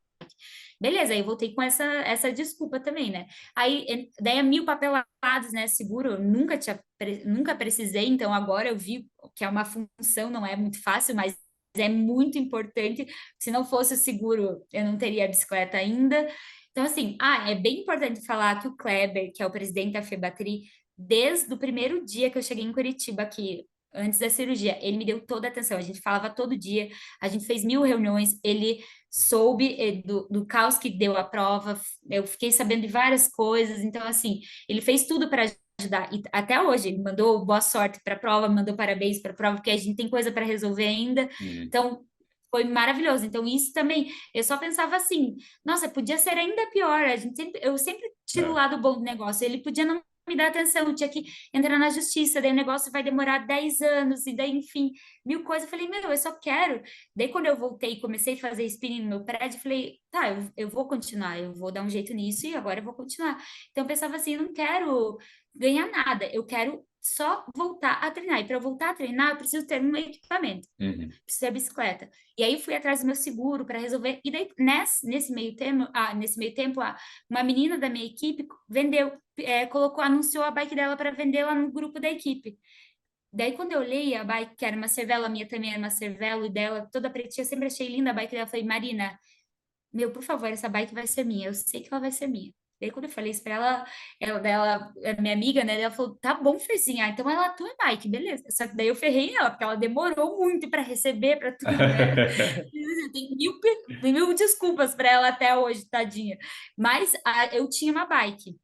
B: Beleza, aí eu voltei com essa desculpa também, né? Aí, daí é mil papelados, né? Seguro, eu nunca precisei, então agora eu vi que é uma função, não é muito fácil, mas é muito importante. Se não fosse o seguro, eu não teria a bicicleta ainda. Então, assim, é bem importante falar que o Kleber, que é o presidente da FEBATRI, desde o primeiro dia que eu cheguei em Curitiba, aqui, antes da cirurgia, ele me deu toda a atenção. A gente falava todo dia, a gente fez 1000 reuniões, ele soube do caos que deu a prova, eu fiquei sabendo de várias coisas, então, assim, ele fez tudo para ajudar, e até hoje, ele mandou boa sorte para a prova, mandou parabéns para a prova, porque a gente tem coisa para resolver ainda,
A: Uhum.
B: então, foi maravilhoso. Então, isso também, eu só pensava assim, nossa, podia ser ainda pior, eu sempre tiro o
A: É.
B: lado bom do negócio, ele podia não me dar atenção, eu tinha que entrar na justiça, daí o negócio vai demorar 10 anos, e daí, enfim, mil coisas. Eu falei, meu, eu só quero. Daí, quando eu voltei e comecei a fazer spinning no meu prédio, eu falei, tá, eu vou continuar, eu vou dar um jeito nisso e agora eu vou continuar. Então, eu pensava assim, eu não quero ganhar nada, eu quero só voltar a treinar. E para eu voltar a treinar, eu preciso ter um equipamento,
A: Uhum.
B: preciso ter bicicleta. E aí fui atrás do meu seguro para resolver. E daí, nesse meio tempo, uma menina da minha equipe vendeu, anunciou a bike dela para vender lá no grupo da equipe. Daí, quando eu olhei a bike, que era uma Cervelo, a minha também era uma Cervelo, e dela toda pretinha, eu sempre achei linda a bike dela. Eu falei, Marina, meu, por favor, essa bike vai ser minha. Eu sei que ela vai ser minha. Daí, quando eu falei isso pra ela, é minha amiga, né? Ela falou, tá bom, Ferzinha, então ela é tua bike, beleza. Só que daí eu ferrei ela, porque ela demorou muito para receber, para tudo, né? Tem mil desculpas para ela até hoje, tadinha. Mas eu tinha uma bike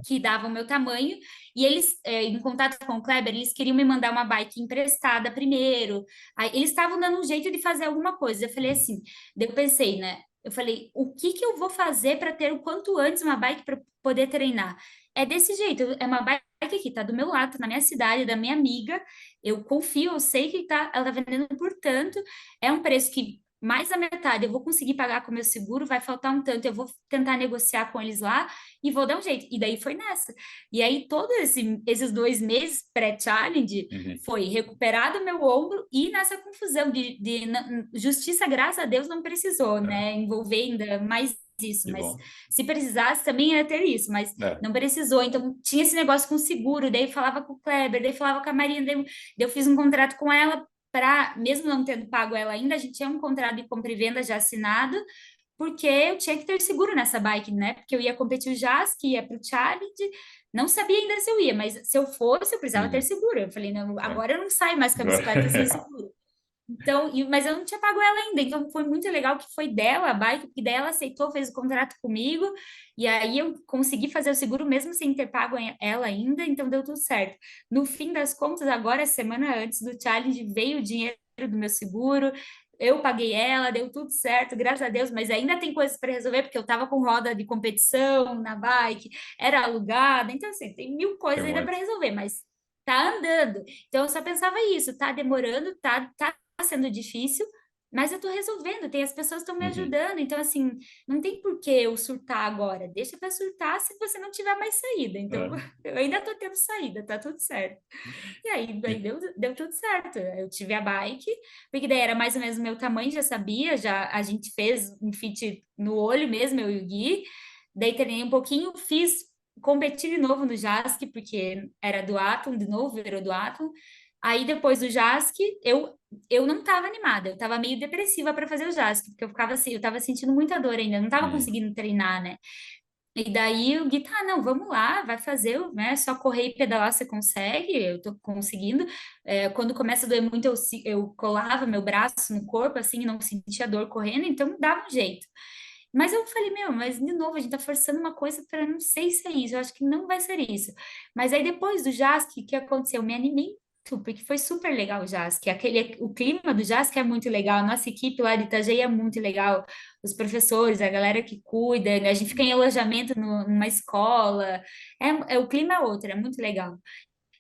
B: que dava o meu tamanho, e eles, em contato com o Kleber, eles queriam me mandar uma bike emprestada primeiro. Aí, eles estavam dando um jeito de fazer alguma coisa. Eu falei assim, daí eu pensei, né? Eu falei, o que que eu vou fazer para ter o quanto antes uma bike para poder treinar? É desse jeito, é uma bike aqui, tá do meu lado, tá na minha cidade, da minha amiga. Eu confio, eu sei que ela tá vendendo por tanto, é um preço que mais da metade eu vou conseguir pagar com o meu seguro, vai faltar um tanto, eu vou tentar negociar com eles lá e vou dar um jeito. E daí foi nessa. E aí, todos esses 2 meses pré-challenge
A: Uhum.
B: foi recuperar do meu ombro e nessa confusão justiça, graças a Deus, não precisou,
A: É,
B: né? Envolver ainda mais isso,
A: que
B: mas
A: bom.
B: se precisasse também ia ter isso, mas
A: É.
B: não precisou. Então tinha esse negócio com seguro, daí falava com o Kleber, daí falava com a Marina, daí eu fiz um contrato com ela para, mesmo não tendo pago ela ainda, a gente tinha um contrato de compra e venda já assinado, porque eu tinha que ter seguro nessa bike, né? Porque eu ia competir o JAS, que ia para o Challenge, não sabia ainda se eu ia, mas se eu fosse, eu precisava ter
A: Uhum.
B: seguro. Eu falei, não,
A: É.
B: agora eu não saio mais com a bicicleta sem seguro. Então, mas eu não tinha pago ela ainda, então foi muito legal que foi dela a bike, porque daí ela aceitou, fez o contrato comigo, e aí eu consegui fazer o seguro mesmo sem ter pago ela ainda, então deu tudo certo. No fim das contas, agora, semana antes do challenge, veio o dinheiro do meu seguro, eu paguei ela, deu tudo certo, graças a Deus, mas ainda tem coisas para resolver, porque eu tava com roda de competição na bike, era alugada, então assim, tem mil
A: Tem
B: coisas
A: um
B: ainda para
A: monte.
B: resolver, mas tá andando. Então eu só pensava isso, tá demorando, tá sendo difícil, mas eu tô resolvendo, tem as pessoas estão me
A: Uhum.
B: ajudando, então assim, não tem por que eu surtar agora, deixa para surtar se você não tiver mais saída. Então,
A: É.
B: eu ainda tô tendo saída, tá tudo certo. E aí
A: E,
B: deu tudo certo. Eu tive a bike, porque daí era mais ou menos o meu tamanho, já sabia, já a gente fez um fit no olho mesmo, eu e o Gui. Daí treinei um pouquinho, competi de novo no JASC, porque era do Atom, de novo, virou do Atom. Aí depois do JASC, eu não estava animada, eu estava meio depressiva para fazer o JASC, porque eu ficava assim, eu estava sentindo muita dor ainda, não estava
A: uhum.
B: conseguindo treinar, né? E daí o Gui, tá, não, vamos lá, vai fazer, né? Só correr e pedalar você consegue, eu tô conseguindo. Quando começa a doer muito, eu colava meu braço no corpo, assim, e não sentia dor correndo, então dava um jeito. Mas eu falei, meu, mas de novo, a gente tá forçando uma coisa para não sei se é isso, eu acho que não vai ser isso. Mas aí depois do JASC, o que aconteceu? Eu me animei muito, porque foi super legal o JASC. O clima do JASC é muito legal, a nossa equipe lá de Itajaí é muito legal, os professores, a galera que cuida, né? A gente fica em alojamento numa escola, o clima é outro, é muito legal.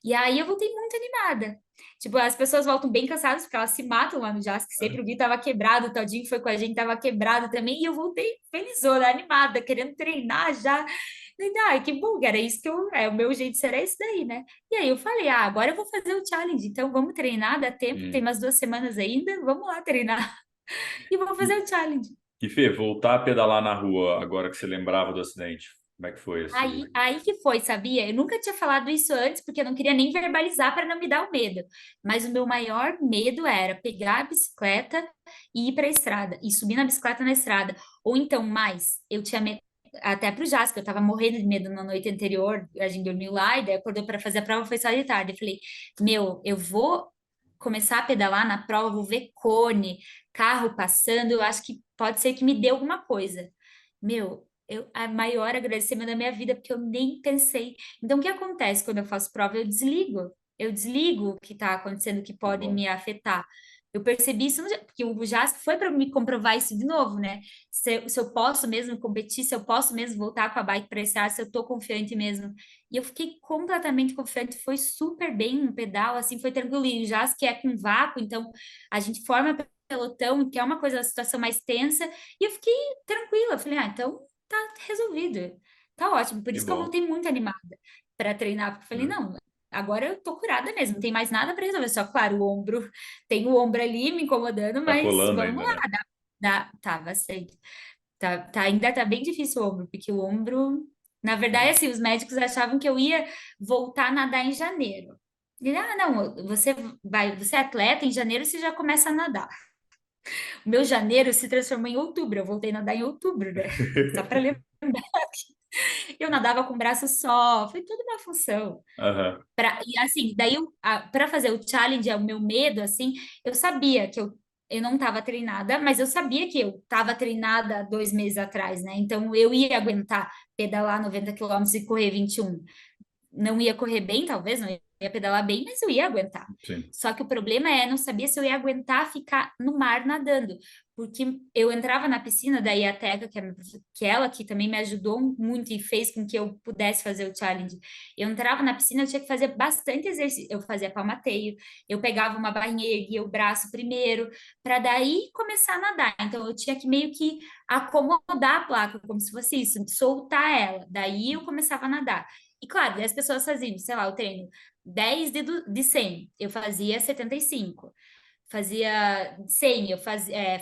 B: E aí eu voltei muito animada. Tipo, as pessoas voltam bem cansadas, porque elas se matam lá no JASC, sempre o Gui tava quebrado, o Todinho foi com a gente, tava quebrado também, e eu voltei felizona, animada, querendo treinar já. E, ai, que bom, era isso que o meu jeito será esse daí, né? E aí eu falei, agora eu vou fazer o challenge, então vamos treinar, dá tempo, tem
A: Uhum.
B: umas 2 semanas ainda, vamos lá treinar. E vou fazer
A: E,
B: o challenge.
A: e Fê, voltar a pedalar na rua agora que você lembrava do acidente. Como é que foi esse?
B: Aí que foi, sabia? Eu nunca tinha falado isso antes, porque eu não queria nem verbalizar para não me dar o medo. Mas o meu maior medo era pegar a bicicleta e ir para a estrada, e subir na bicicleta na estrada. Ou então, mais, eu tinha medo, até pro Jasco, eu tava morrendo de medo na noite anterior, a gente dormiu lá, e daí acordou para fazer a prova, foi só de tarde. Eu falei, meu, eu vou começar a pedalar na prova, vou ver cone, carro passando, eu acho que pode ser que me dê alguma coisa. Meu, a maior agradecimento da minha vida, porque eu nem pensei. Então, o que acontece quando eu faço prova? Eu desligo. Eu desligo o que está acontecendo que
A: Que
B: pode
A: bom.
B: me afetar. Eu percebi isso, porque o JASC foi para me comprovar isso de novo, né? Se eu posso mesmo competir, se eu posso mesmo voltar com a bike para esse ar, se eu estou confiante mesmo. E eu fiquei completamente confiante, foi super bem no pedal, assim, foi tranquilo. E o JASC é com vácuo, então a gente forma pelotão, que é uma coisa, a situação mais tensa, e eu fiquei tranquila. Falei, então tá resolvido. Tá ótimo. Por
A: Que
B: isso que eu
A: bom.
B: voltei muito animada para treinar, porque eu falei,
A: Né?
B: não, agora eu tô curada mesmo, não tem mais nada para resolver. Só, claro, o ombro, tem o ombro ali me incomodando,
A: Tá
B: mas
A: colando
B: vamos
A: ainda,
B: lá,
A: né?
B: tá bastante. Ainda tá bem difícil o ombro, porque o ombro, na verdade, assim, os médicos achavam que eu ia voltar a nadar em janeiro. Não, você é atleta, em janeiro você já começa a nadar. O meu janeiro se transformou em outubro, eu voltei a nadar em outubro, né? Só para lembrar. Eu nadava com o braço só, foi tudo uma função.
A: Aham.
B: E assim, daí para fazer o challenge, o meu medo, assim, eu sabia que eu não estava treinada, mas eu sabia que eu estava treinada 2 meses atrás, né? Então eu ia aguentar pedalar 90 quilômetros e correr 21. Não ia correr bem, talvez, não ia pedalar bem, mas eu ia aguentar.
A: Sim.
B: Só que o problema é não saber se eu ia aguentar ficar no mar nadando, porque eu entrava na piscina, daí a Teca, que é ela que também me ajudou muito e fez com que eu pudesse fazer o challenge. Eu entrava na piscina, eu tinha que fazer bastante exercício. Eu fazia palmateio, eu pegava uma barrinha, erguia o braço primeiro, para daí começar a nadar. Então eu tinha que meio que acomodar a placa, como se fosse isso, soltar ela. Daí eu começava a nadar. E claro, as pessoas faziam, sei lá, o treino 10 de 100, eu fazia 75. Fazia 100,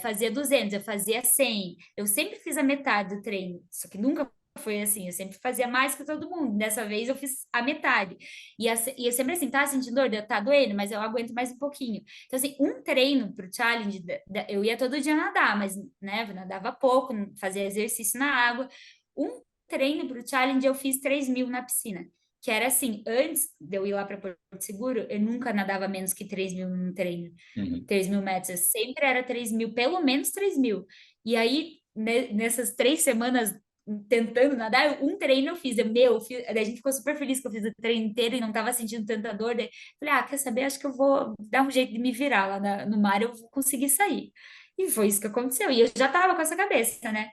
B: fazia 200, eu fazia 100. Eu sempre fiz a metade do treino, só que nunca foi assim, eu sempre fazia mais que todo mundo. Dessa vez eu fiz a metade. E eu sempre assim, tá sentindo dor? Tá doendo, mas eu aguento mais um pouquinho. Então, assim, um treino pro challenge, eu ia todo dia nadar, mas, né, eu nadava pouco, fazia exercício na água. Um treino pro challenge eu fiz 3.000 na piscina. Que era assim, antes de eu ir lá para Porto Seguro, eu nunca nadava menos que 3.000 num treino.
A: Uhum.
B: 3.000 metros, eu sempre era 3.000, pelo menos 3.000. E aí, nessas 3 semanas tentando nadar, um treino eu fiz, daí a gente ficou super feliz que eu fiz o treino inteiro e não tava sentindo tanta dor, daí falei, quer saber, acho que eu vou dar um jeito de me virar lá no mar, eu vou conseguir sair. E foi isso que aconteceu, e eu já tava com essa cabeça, né?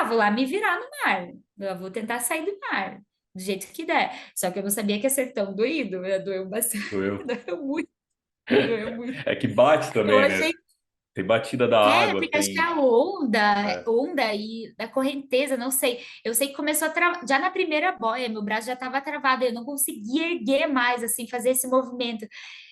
B: Vou lá me virar no mar, eu vou tentar sair do mar, do jeito que der. Só que eu não sabia que ia ser tão doído, doeu bastante,
A: Doeu.
B: doeu muito, doeu muito.
A: É que bate
B: Eu
A: também, né?
B: achei
A: Tem batida da água,
B: porque acho que
A: tem.
B: a onda,
A: É.
B: onda e da correnteza, não sei. Eu sei que começou a travar, já na primeira boia, meu braço já estava travado, eu não conseguia erguer mais, assim, fazer esse movimento.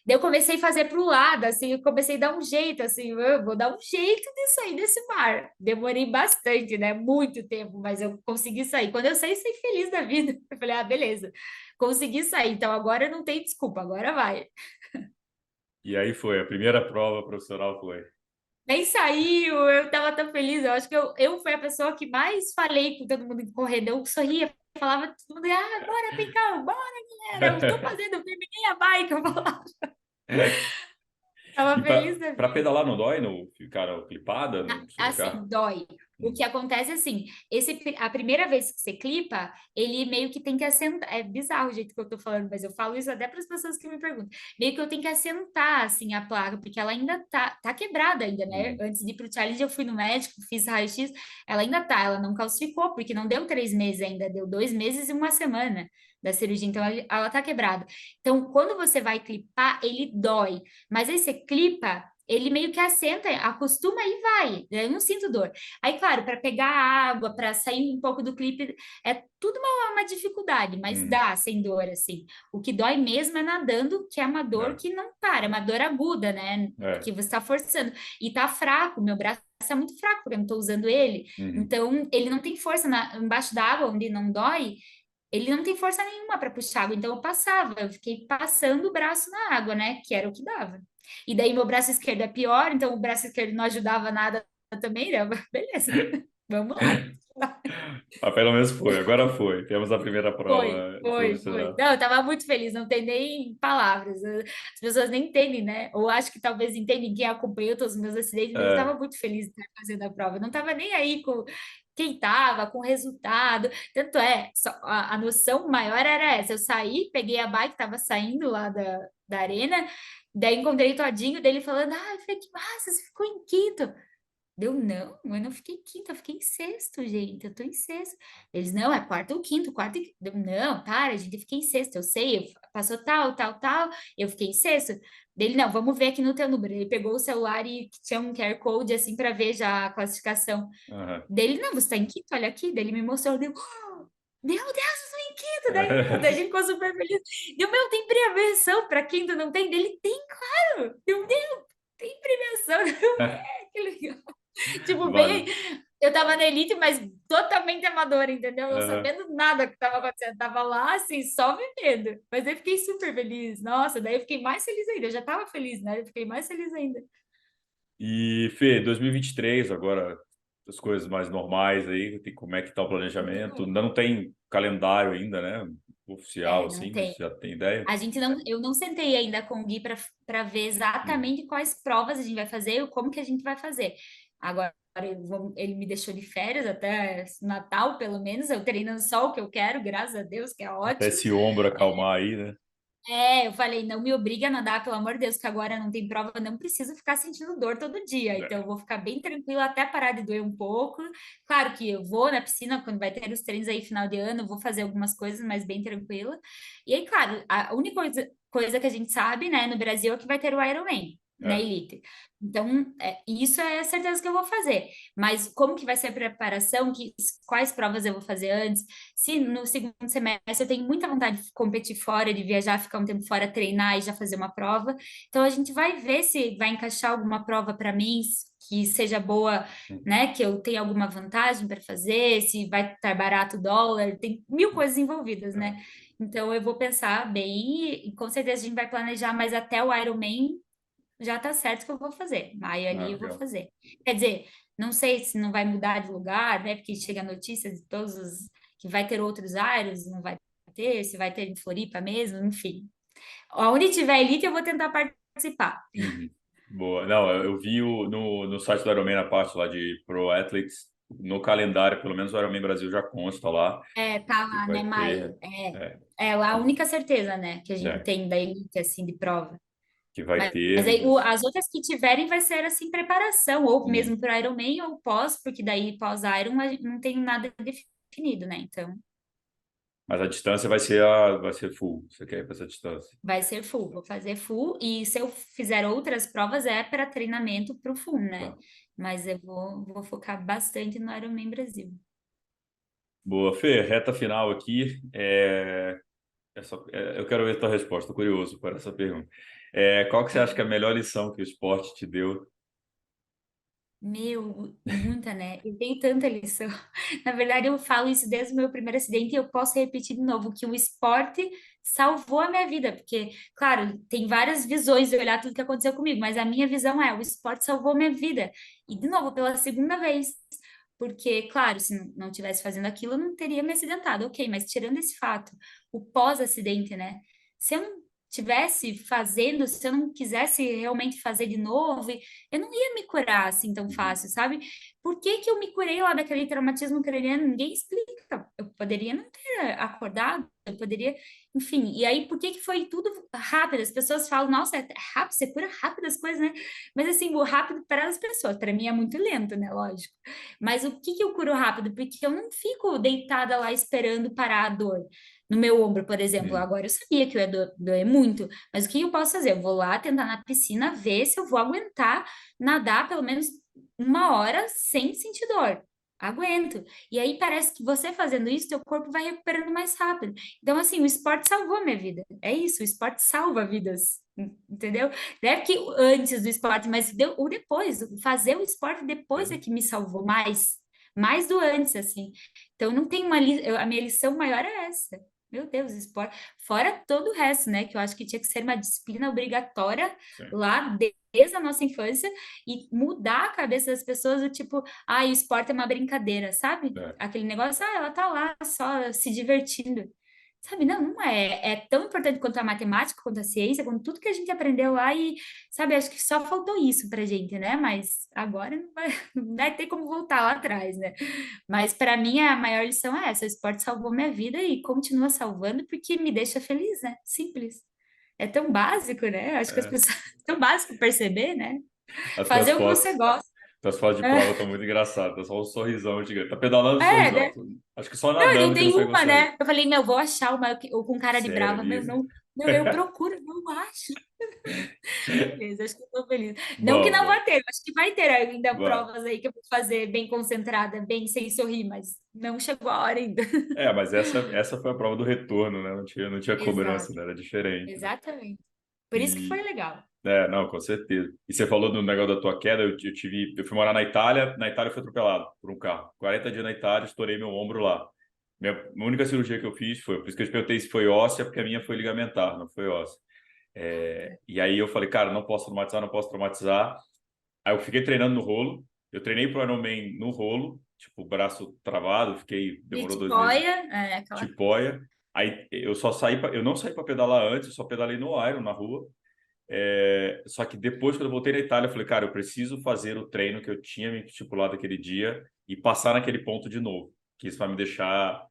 B: Daí eu comecei a fazer para o lado, assim, eu comecei a dar um jeito, assim, eu vou dar um jeito de sair desse mar. Demorei bastante, né? Muito tempo, mas eu consegui sair. Quando eu saí feliz da vida. Eu falei, beleza, consegui sair, então agora não tem desculpa, agora vai.
A: E aí foi, a primeira prova profissional foi.
B: Nem saiu, eu tava tão feliz. Eu acho que eu fui a pessoa que mais falei com todo mundo em corrida. Eu sorria, falava pra todo mundo, bora, Picão, bora, galera, eu tô fazendo, eu terminei a bike, eu falava.
A: E
B: Tava feliz da
A: para
B: vida.
A: pedalar não dói no ficar clipada no seu
B: Assim,
A: lugar?
B: dói. O
A: Hum.
B: que acontece é assim, a primeira vez que você clipa, ele meio que tem que assentar. É bizarro o jeito que eu tô falando, mas eu falo isso até para as pessoas que me perguntam. Meio que eu tenho que assentar assim a placa, porque ela ainda tá quebrada ainda, né?
A: Uhum.
B: Antes de ir pro challenge, eu fui no médico, fiz raio-x, ela ainda ela não calcificou, porque não deu 3 meses ainda, deu 2 meses e uma semana da cirurgia, então ela tá quebrada. Então, quando você vai clipar, ele dói, mas aí você clipa ele meio que assenta, acostuma e vai. Eu não sinto dor. Aí, claro, para pegar água, para sair um pouco do clipe, é tudo uma dificuldade, mas
A: Uhum.
B: dá sem dor, assim. O que dói mesmo é nadando, que é uma dor
A: É.
B: que não para, é uma dor aguda, né?
A: É.
B: Porque você está forçando. E tá fraco, meu braço é muito fraco, porque eu não estou usando ele.
A: Uhum.
B: Então, ele não tem força embaixo da água, onde não dói, ele não tem força nenhuma para puxar água. Então, eu passava, eu fiquei passando o braço na água, né? Que era o que dava. E daí meu braço esquerdo é pior, então o braço esquerdo não ajudava nada também, né? Beleza, vamos lá.
A: Mas pelo menos foi, agora foi. Temos a primeira
B: Foi,
A: prova
B: foi, foi.
A: profissional.
B: Não, eu tava muito feliz, não tem nem palavras. As pessoas nem entendem, né? Ou acho que talvez entendem quem acompanhou todos os meus acidentes, mas eu tava
A: É.
B: muito feliz de estar fazendo a prova. Eu não tava nem aí com quem tava, com o resultado. Tanto é, a noção maior era essa. Eu saí, peguei a bike, tava saindo lá da arena, daí encontrei o Todinho dele falando: Fê, que massa, você ficou em quinto. Deu, não, eu não fiquei em quinto, eu fiquei em sexto, gente, eu tô em sexto. Eles, não, é quarto ou quinto, quarto e... Deu, não, para, gente, eu fiquei em sexto, eu sei, passou tal, tal, tal, eu fiquei em sexto. Dele, não, vamos ver aqui no teu número. Ele pegou o celular e tinha um QR Code, assim, para ver já a classificação.
A: Aham.
B: Dele, não, você tá em quinto, olha aqui. Dele me mostrou, deu, Meu Deus, os brinquedos! Daí a gente ficou super feliz. Deu, meu, tem premiação pra quem ainda não tem? Dele, tem, claro! Meu Deus, tem premiação! Eu, que legal! Tipo, bem,
A: Vale.
B: eu tava na elite, mas totalmente amadora, entendeu? Não
A: Aham.
B: sabendo nada que tava acontecendo. Tava lá, assim, só vivendo. Mas eu fiquei super feliz. Nossa, daí eu fiquei mais feliz ainda. Eu já tava feliz, né? Eu fiquei mais feliz ainda.
A: E, Fê, 2023, agora as coisas mais normais aí, como é que tá o
B: Tudo
A: planejamento?
B: novo.
A: Ainda não tem calendário ainda, né? Oficial,
B: É, não
A: assim, mas
B: tem.
A: já tem ideia?
B: A gente não, eu não sentei ainda com o Gui para ver
A: Uhum.
B: exatamente quais provas a gente vai fazer e como que a gente vai fazer. Agora, ele me deixou de férias até Natal, pelo menos, eu treinando só o que eu quero, graças a Deus, que é
A: Até
B: ótimo.
A: esse ombro acalmar aí, né?
B: É, eu falei, não me obriga a nadar, pelo amor de Deus, que agora não tem prova, eu não preciso ficar sentindo dor todo dia. Então, eu vou ficar bem tranquila até parar de doer um pouco. Claro que eu vou na piscina quando vai ter os treinos aí final de ano, eu vou fazer algumas coisas, mas bem tranquila. E aí, claro, a única coisa que a gente sabe, né, no Brasil é que vai ter o Ironman na
A: É.
B: Elite. Então, isso é certeza que eu vou fazer. Mas como que vai ser a preparação, quais provas eu vou fazer antes? Se no segundo semestre eu tenho muita vontade de competir fora, de viajar, ficar um tempo fora, treinar e já fazer uma prova. Então a gente vai ver se vai encaixar alguma prova para mim que seja boa,
A: Uhum.
B: né? Que eu tenha alguma vantagem para fazer, se vai estar barato o dólar, tem mil coisas envolvidas,
A: É.
B: né? Então eu vou pensar bem e com certeza a gente vai planejar, mas até o Ironman já tá certo que eu vou fazer. Aí
A: Ah,
B: ali eu vou
A: legal.
B: fazer. Quer dizer, não sei se não vai mudar de lugar, né? Porque chega a notícia de todos os que vai ter outros áreas, não vai ter, se vai ter em Floripa mesmo, enfim. Onde tiver elite, eu vou tentar participar.
A: Uhum. Boa. Não, eu vi no site do Ironman, na parte lá de Pro Athletes, no calendário, pelo menos o Ironman Brasil já consta lá,
B: É, tá
A: que
B: lá,
A: vai
B: né,
A: ter,
B: maio? É,
A: é,
B: é a única certeza, né, que a gente
A: é,
B: tem da elite, assim, de prova.
A: que vai
B: Mas
A: ter.
B: aí as outras que tiverem vai ser assim preparação, ou
A: Uhum.
B: mesmo para Ironman ou pós, porque daí pós-Iron não tem nada definido, né? Então
A: Mas a distância vai ser full. Você quer ir para essa distância?
B: vai ser full, vou fazer full, e se eu fizer outras provas é para treinamento para o full, né?
A: Tá.
B: Mas eu vou focar bastante no Ironman Brasil.
A: Boa, Fê, reta final aqui. Eu quero ver a tua resposta, tô curioso por essa pergunta. Qual que você acha que é a melhor lição que o esporte te deu?
B: Meu, muita, né? Eu tenho tanta lição. Na verdade, eu falo isso desde o meu primeiro acidente e eu posso repetir de novo, que o esporte salvou a minha vida, porque, claro, tem várias visões de olhar tudo que aconteceu comigo, mas a minha visão é, o esporte salvou a minha vida. E, de novo, pela segunda vez, porque, claro, se não tivesse fazendo aquilo, eu não teria me acidentado, ok, mas tirando esse fato, o pós-acidente, né? Se eu não tivesse fazendo, se eu não quisesse realmente fazer de novo, eu não ia me curar assim tão
A: Uhum.
B: fácil, sabe? Por que que eu me curei lá daquele traumatismo craniano? Ninguém explica. Eu poderia não ter acordado, eu poderia, enfim. E aí, por que que foi tudo rápido? As pessoas falam, nossa, é rápido, você cura rápido as coisas, né? Mas assim, o rápido para as pessoas, para mim é muito lento, né? Lógico. Mas o que que eu curo rápido? Porque eu não fico deitada lá esperando parar a dor. No meu ombro, por exemplo,
A: Uhum.
B: agora eu sabia que eu ia doer muito, mas o que eu posso fazer? Eu vou lá tentar na piscina ver se eu vou aguentar nadar pelo menos uma hora sem sentir dor. Aguento. E aí parece que você fazendo isso, teu corpo vai recuperando mais rápido. Então, assim, o esporte salvou minha vida. É isso, o esporte salva vidas. Entendeu? Não é que antes do esporte, mas o depois, fazer o esporte depois é que me salvou mais do antes, assim. Então, não tem a minha lição maior é essa. Meu Deus, esporte. Fora todo o resto, né? Que eu acho que tinha que ser uma disciplina obrigatória
A: Sim.
B: lá desde a nossa infância e mudar a cabeça das pessoas do tipo, ah, o esporte é uma brincadeira, sabe?
A: É.
B: Aquele negócio, ah, ela tá lá só se divertindo. Sabe, não, não é. É tão importante quanto a matemática, quanto a ciência, quanto tudo que a gente aprendeu lá e, sabe, acho que só faltou isso pra gente, né? Mas agora não vai, não vai ter como voltar lá atrás, né? Mas para mim a maior lição é essa: o esporte salvou minha vida e continua salvando porque me deixa feliz, né? Simples. É tão básico, né? Acho que as
A: É.
B: pessoas. Tão básico perceber, né?
A: As tuas
B: Fazer o que você
A: fotos,
B: gosta.
A: tuas fotos de prova estão muito engraçadas. Tá só um sorrisão gigante. Tá pedalando
B: É,
A: sorrisão.
B: né?
A: Acho que só
B: Não, e não
A: nadando que não
B: tem
A: pegou
B: uma,
A: sorriso.
B: né? Eu falei, meu, vou achar uma com cara de
A: Sério
B: brava. Meu,
A: mesmo?
B: Não, eu procuro, não acho. Beleza, acho que eu tô feliz. Não que
A: Bom,
B: não
A: bom,
B: vai ter, acho que vai ter ainda
A: vai.
B: provas aí que eu vou fazer bem concentrada, bem sem sorrir, mas não chegou a hora ainda.
A: Mas essa foi a prova do retorno, né? Não tinha cobrança,
B: Exato,
A: né? Era diferente, né?
B: exatamente. Por isso que foi
A: E,
B: legal.
A: não, com certeza. E você falou do negócio da tua queda, eu fui morar na Itália eu fui atropelado por um carro. 40 dias na Itália, estourei meu ombro lá. Minha única cirurgia que eu fiz foi, por isso que eu te perguntei se foi óssea, porque a minha foi ligamentar, não foi óssea.
B: Ah, tá.
A: E aí eu falei, cara, não posso traumatizar, não posso traumatizar. Aí eu fiquei treinando no rolo, eu treinei pro Ironman no rolo, tipo, braço travado, demorou
B: Beach
A: 2 meses,
B: boia, aquela.
A: tipóia. Aí eu não saí para pedalar antes, eu só pedalei no Iron, na rua. Só que depois, quando eu voltei na Itália, eu falei, cara, eu preciso fazer o treino que eu tinha me estipulado aquele dia e passar naquele ponto de novo, que isso vai me deixar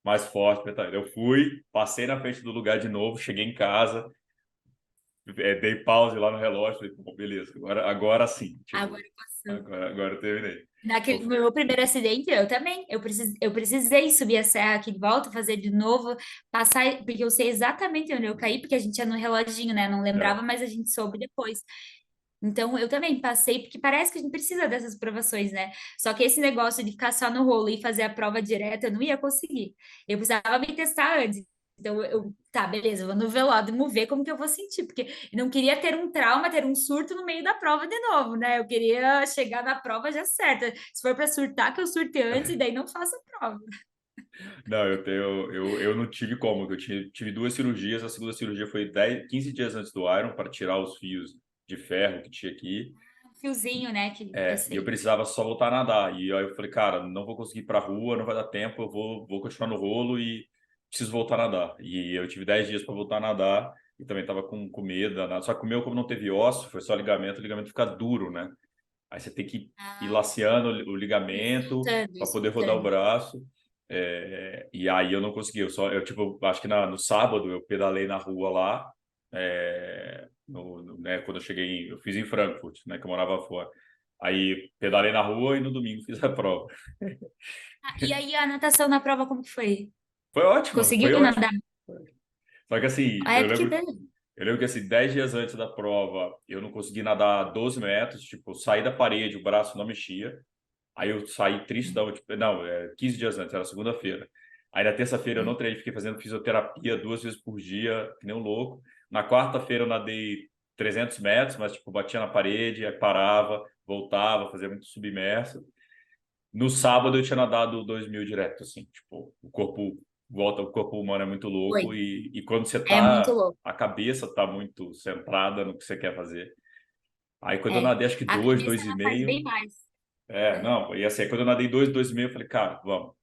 A: mais forte. Eu fui, passei na frente do lugar de novo, cheguei em casa, dei pause lá no relógio, falei, bom, beleza, agora sim,
B: Agora
A: tipo,
B: passou.
A: agora eu terminei.
B: Naquele,
A: Então,
B: no meu primeiro acidente, eu também. Eu precisei subir a serra aqui de volta, fazer de novo, passar, porque eu sei exatamente onde eu caí, porque a gente ia no reloginho, né? Não lembrava,
A: é,
B: mas a gente soube depois. Então, eu também passei, porque parece que a gente precisa dessas provações, né? Só que esse negócio de ficar só no rolo e fazer a prova direta, eu não ia conseguir. Eu precisava me testar antes. Então, tá, beleza, eu vou no velódromo ver como que eu vou sentir, porque eu não queria ter um trauma, ter um surto no meio da prova de novo, né? Eu queria chegar na prova já certa. Se for para surtar, que eu surte antes e daí não faça a prova.
A: não, eu não tive como, eu tive 2 cirurgias, a segunda cirurgia foi 15 dias antes do Iron para tirar os fios de ferro que tinha aqui.
B: Um fiozinho, né? Que eu
A: E eu
B: sei.
A: precisava só voltar a nadar. E aí eu falei, cara, não vou conseguir ir pra rua, não vai dar tempo, eu vou continuar no rolo e preciso voltar a nadar. E eu tive 10 dias para voltar a nadar e também tava com medo. Só que o meu, como não teve osso, foi só ligamento, o ligamento fica duro, né? Aí você tem que ir
B: Ah,
A: laceando o
B: e
A: ligamento
B: soltando, e
A: para poder rodar o
B: soltando.
A: braço. E aí eu não consegui. Tipo, acho que no sábado eu pedalei na rua lá. Né, quando eu cheguei, eu fiz em Frankfurt, né, que eu morava fora. Aí pedalei na rua e no domingo fiz a prova.
B: Ah, e aí a natação na prova, como que foi?
A: Foi ótimo,
B: Conseguiu
A: foi ótimo.
B: nadar?
A: Só que assim,
B: Ah, é porque
A: eu lembro que assim, 10 dias antes da prova, eu não consegui nadar 12 metros, tipo, eu saí da parede, o braço não mexia. Aí eu saí triste tipo, não, 15 dias antes, era segunda-feira. Aí na terça-feira eu não treinei, fiquei fazendo fisioterapia 2 vezes por dia, que nem um louco. Na quarta-feira eu nadei 300 metros, mas tipo, batia na parede, aí parava, voltava, fazia muito submerso. No sábado eu tinha nadado 2.000 direto, assim, tipo, o corpo humano é muito
B: foi.
A: louco e quando você
B: É muito
A: tá,
B: louco.
A: a cabeça tá muito centrada no que você quer fazer. Aí quando eu
B: É.
A: nadei acho que
B: A
A: dois,
B: cabeça
A: dois e
B: ela faz bem
A: meio,
B: mais. É.
A: não, e assim, aí quando eu nadei 2, 2 e meio, eu falei, cara, vamos.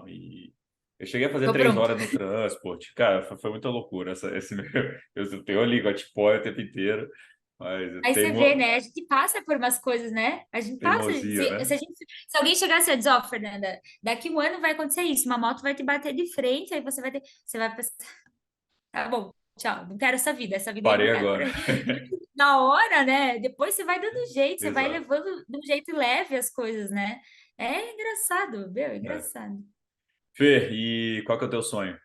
A: E eu cheguei a fazer
B: Tô
A: três
B: pronto.
A: horas no transporte. Cara, foi muita loucura. Esse meu, eu tenho ali com a tipóia o tempo inteiro, mas
B: Aí você vê, né? A gente passa por umas coisas, né? A gente passa.
A: teimosia, né?
B: Se alguém chegasse e dizer, ó, Fernanda, daqui um ano vai acontecer isso, uma moto vai te bater de frente, aí você vai ter. Você vai pensar, tá bom, tchau, não quero essa vida aí eu
A: Parei
B: não quero.
A: agora.
B: Na hora, né? Depois você vai dando jeito, você vai
A: Exato.
B: levando de um jeito leve as coisas, né? É engraçado, meu, é
A: É.
B: engraçado.
A: Fê, e qual que é o teu sonho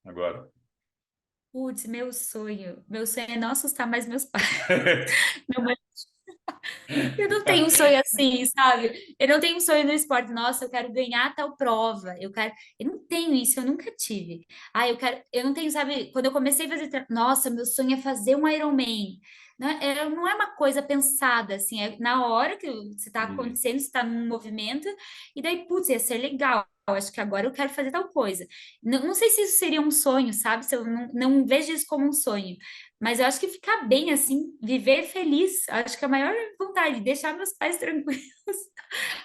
A: agora?
B: Putz, meu sonho. Meu sonho é não assustar mais meus pais. Minha mãe, eu não tenho um sonho assim, sabe? Eu não tenho um sonho no esporte. Nossa, eu quero ganhar tal prova. Eu quero. Eu não tenho isso, eu nunca tive. Ah, eu quero. Eu não tenho, sabe? Quando eu comecei a fazer. Nossa, meu sonho é fazer um Ironman. Não é uma coisa pensada, assim. É na hora que você está
A: Uhum.
B: acontecendo, você está num movimento, e daí, putz, ia ser legal. Eu acho que agora eu quero fazer tal coisa. Não sei se isso seria um sonho, sabe? Se eu não vejo isso como um sonho. Mas eu acho que ficar bem assim, viver feliz, acho que é a maior vontade, deixar meus pais tranquilos.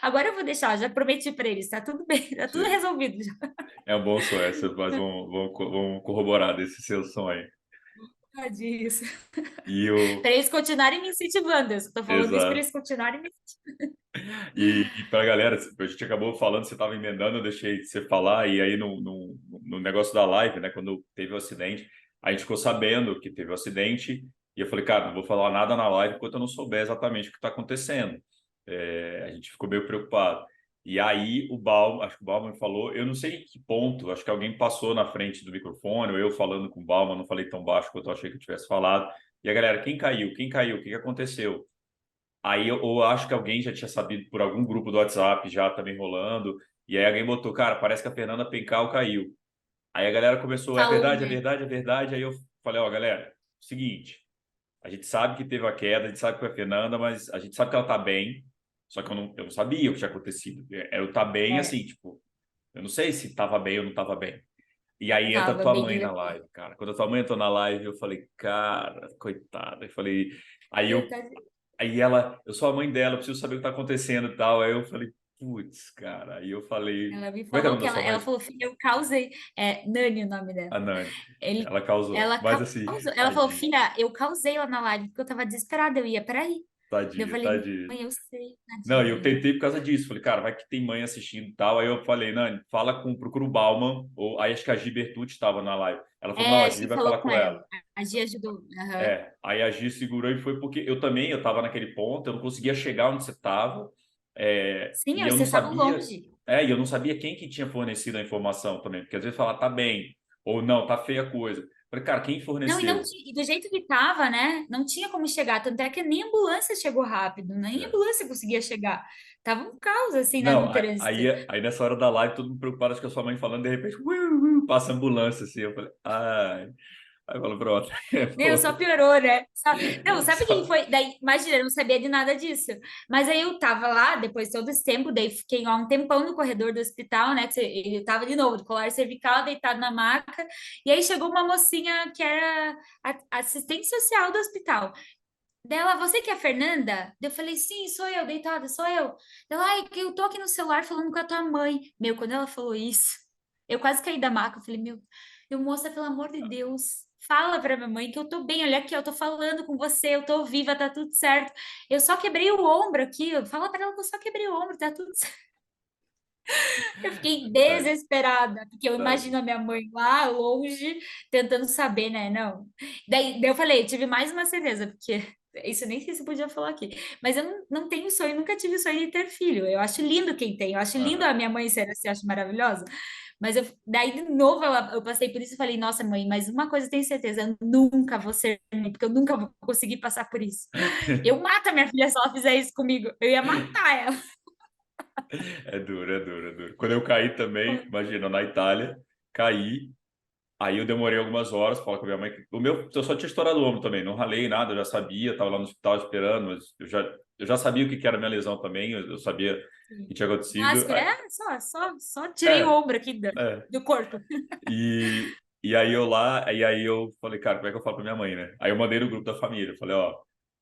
B: Agora eu vou deixar, já prometi para eles, tá tudo bem, tá tudo
A: Sim.
B: resolvido já.
A: É um bom sonho. Seus pais vão corroborar desse seu sonho.
B: Ah, disso.
A: E o.
B: Para eles continuarem me incentivando, eu só tô falando isso para
A: Exato.
B: eles continuarem me.
A: E para a galera, a gente acabou falando, você estava emendando, eu deixei de você falar, e aí no negócio da live, né, quando teve o acidente, a gente ficou sabendo que teve o acidente, e eu falei, cara, não vou falar nada na live enquanto eu não souber exatamente o que está acontecendo. A gente ficou meio preocupado. E aí o Bauman, acho que o Bauman falou, eu não sei em que ponto, acho que alguém passou na frente do microfone, ou eu falando com o Bauman, não falei tão baixo quanto eu achei que eu tivesse falado. E a galera, quem caiu? Quem caiu? O que que aconteceu? Aí eu acho que alguém já tinha sabido por algum grupo do WhatsApp já também rolando. E aí alguém botou, cara, parece que a Fernanda Pencal caiu. Aí a galera começou, é
B: Falou,
A: verdade, é
B: né?
A: verdade, é verdade. Aí eu falei, ó, galera, seguinte, a gente sabe que teve a queda, a gente sabe que foi a Fernanda, mas a gente sabe que ela tá bem. Só que eu não sabia o que tinha acontecido. Eu tá bem,
B: É,
A: assim, tipo, eu não sei se tava bem ou não tava bem. E aí entra a
B: tava
A: tua
B: bem
A: mãe na
B: grave.
A: live, cara. Quando a tua mãe entrou na live, eu falei, cara, coitada. Eu falei, aí eu Aí ela, eu sou a mãe dela, eu preciso saber o que tá acontecendo e tal. Aí eu falei, putz, cara. Aí eu falei,
B: Ela me
A: como é que é o
B: falou
A: nome
B: que
A: da sua
B: ela
A: mãe?
B: falou, filha, eu causei. É, Nani o nome dela.
A: A Nani.
B: Ele,
A: Ela causou.
B: ela
A: Mas assim,
B: causou. Ela falou,
A: tadinha,
B: filha, eu causei lá na live, porque eu tava desesperada, eu ia, peraí. Daí eu
A: tadinha,
B: falei,
A: tadinha.
B: mãe, eu sei,
A: Não, e eu
B: tadinha.
A: tentei por causa disso. Falei, cara, vai que tem mãe assistindo e tal. Aí eu falei, Nani, procura o Bauman. Ou aí acho que a Gi Bertucci estava na live. Ela falou, não,
B: É,
A: a
B: acho
A: Gi
B: que
A: vai
B: falou
A: falar
B: com
A: com
B: ela.
A: ela.
B: A Gia ajudou. Aham.
A: É, aí a Gi segurou e foi porque eu estava naquele ponto, eu não conseguia chegar onde você estava,
B: Sim,
A: e eu não
B: vocês estavam
A: sabia,
B: longe.
A: e eu não sabia quem que tinha fornecido a informação também, porque às vezes fala, tá bem, ou não, tá feia a coisa. Falei, cara, quem
B: Não, e não
A: forneceu?
B: tinha, e do jeito que tava, né? Não tinha como chegar. Tanto é que nem a ambulância chegou rápido, nem a
A: É.
B: ambulância conseguia chegar. Tava um caos, assim, né,
A: Não,
B: no trânsito.
A: aí nessa hora da live, todo mundo preocupado, acho que a sua mãe falando, de repente, passa a ambulância, assim, eu falei, ai, aí eu falo, pronto,
B: Meu, só piorou, né? Não, sabe quem
A: Só-
B: foi? Daí, imagina, eu não sabia de nada disso. Mas aí eu tava lá, depois de todo esse tempo, daí fiquei lá um tempão no corredor do hospital, né? Ele tava de novo, de colar cervical, deitado na maca. E aí chegou uma mocinha que era assistente social do hospital. Dela, você que é a Fernanda? Daí eu falei, sim, sou eu, deitada, sou eu. Ela, ai, que eu tô aqui no celular falando com a tua mãe. Meu, quando ela falou isso, eu quase caí da maca. Eu falei, meu, moça, pelo amor de Deus, fala pra minha mãe que eu tô bem. Olha aqui, eu tô falando com você, eu tô viva, tá tudo certo. Eu só quebrei o ombro aqui. Fala pra ela que eu só quebrei o ombro, tá tudo certo. Eu fiquei
A: Tadinho,
B: desesperada, porque eu imagino
A: tadinho.
B: a minha mãe lá longe, tentando saber, né? Não. Daí eu falei, tive mais uma certeza, porque isso eu nem sei se podia falar aqui. Mas eu não tenho sonho, nunca tive sonho de ter filho. Eu acho lindo quem tem, eu acho lindo
A: Aham.
B: a minha mãe ser assim, eu acho maravilhosa. Mas daí, de novo, eu passei por isso e falei, nossa, mãe, mas uma coisa eu tenho certeza, eu nunca vou ser mãe, porque eu nunca vou conseguir passar por isso. Eu mato a minha filha se ela fizer isso comigo. Eu ia matar ela.
A: É duro, é duro, é duro. Quando eu caí também, imagina, na Itália, caí, aí eu demorei algumas horas para falar com a minha mãe. Eu só tinha estourado o ombro também, não ralei nada, eu já sabia, estava lá no hospital esperando, mas eu já sabia o que que era a minha lesão também, eu sabia o que tinha acontecido.
B: Básico, só tirei o
A: É,
B: ombro aqui
A: é.
B: do corpo.
A: E aí eu lá, e aí eu falei, cara, como é que eu falo pra minha mãe, né? Aí eu mandei no grupo da família, falei, ó,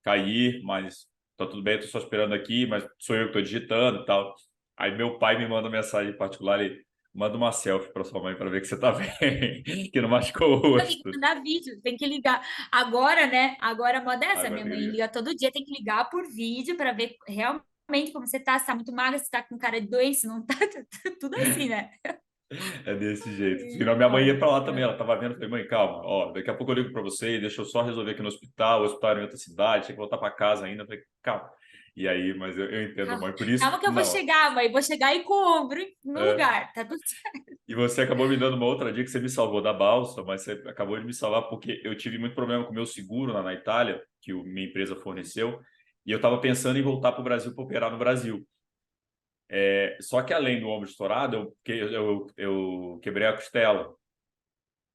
A: caí, mas tá tudo bem, tô só esperando aqui, mas sou eu que tô digitando e tal. Aí meu pai me manda mensagem particular, ele manda uma selfie pra sua mãe para ver que você tá bem, que não machucou o
B: Não, tem que
A: rosto.
B: mandar vídeo, tem que ligar. Agora, né? Agora a moda é essa.
A: Agora
B: Minha
A: tem que
B: mãe
A: ligar.
B: liga todo dia, tem que ligar por vídeo para ver realmente como você tá, se tá muito magra, se tá com cara de doença, não tá, tudo assim, né?
A: É desse jeito.
B: Ai,
A: Senão minha mãe ia
B: olha,
A: pra lá também, ela tava vendo, eu falei, mãe, calma, ó, daqui a pouco eu ligo pra você, deixa eu só resolver aqui no hospital, o hospital é em outra cidade, tinha que voltar pra casa ainda. Eu falei, calma. E aí, mas eu entendo,
B: calma,
A: mãe, por isso,
B: calma que eu vou
A: não.
B: chegar, mãe, vou chegar aí com o ombro no
A: É,
B: lugar, tá tudo certo.
A: e você acabou me dando uma outra dica que você me salvou da balsa, mas você acabou de me salvar porque eu tive muito problema com o meu seguro lá na Itália, que minha empresa forneceu, e eu estava pensando em voltar para o Brasil para operar no Brasil. Só que além do ombro estourado, eu quebrei a costela.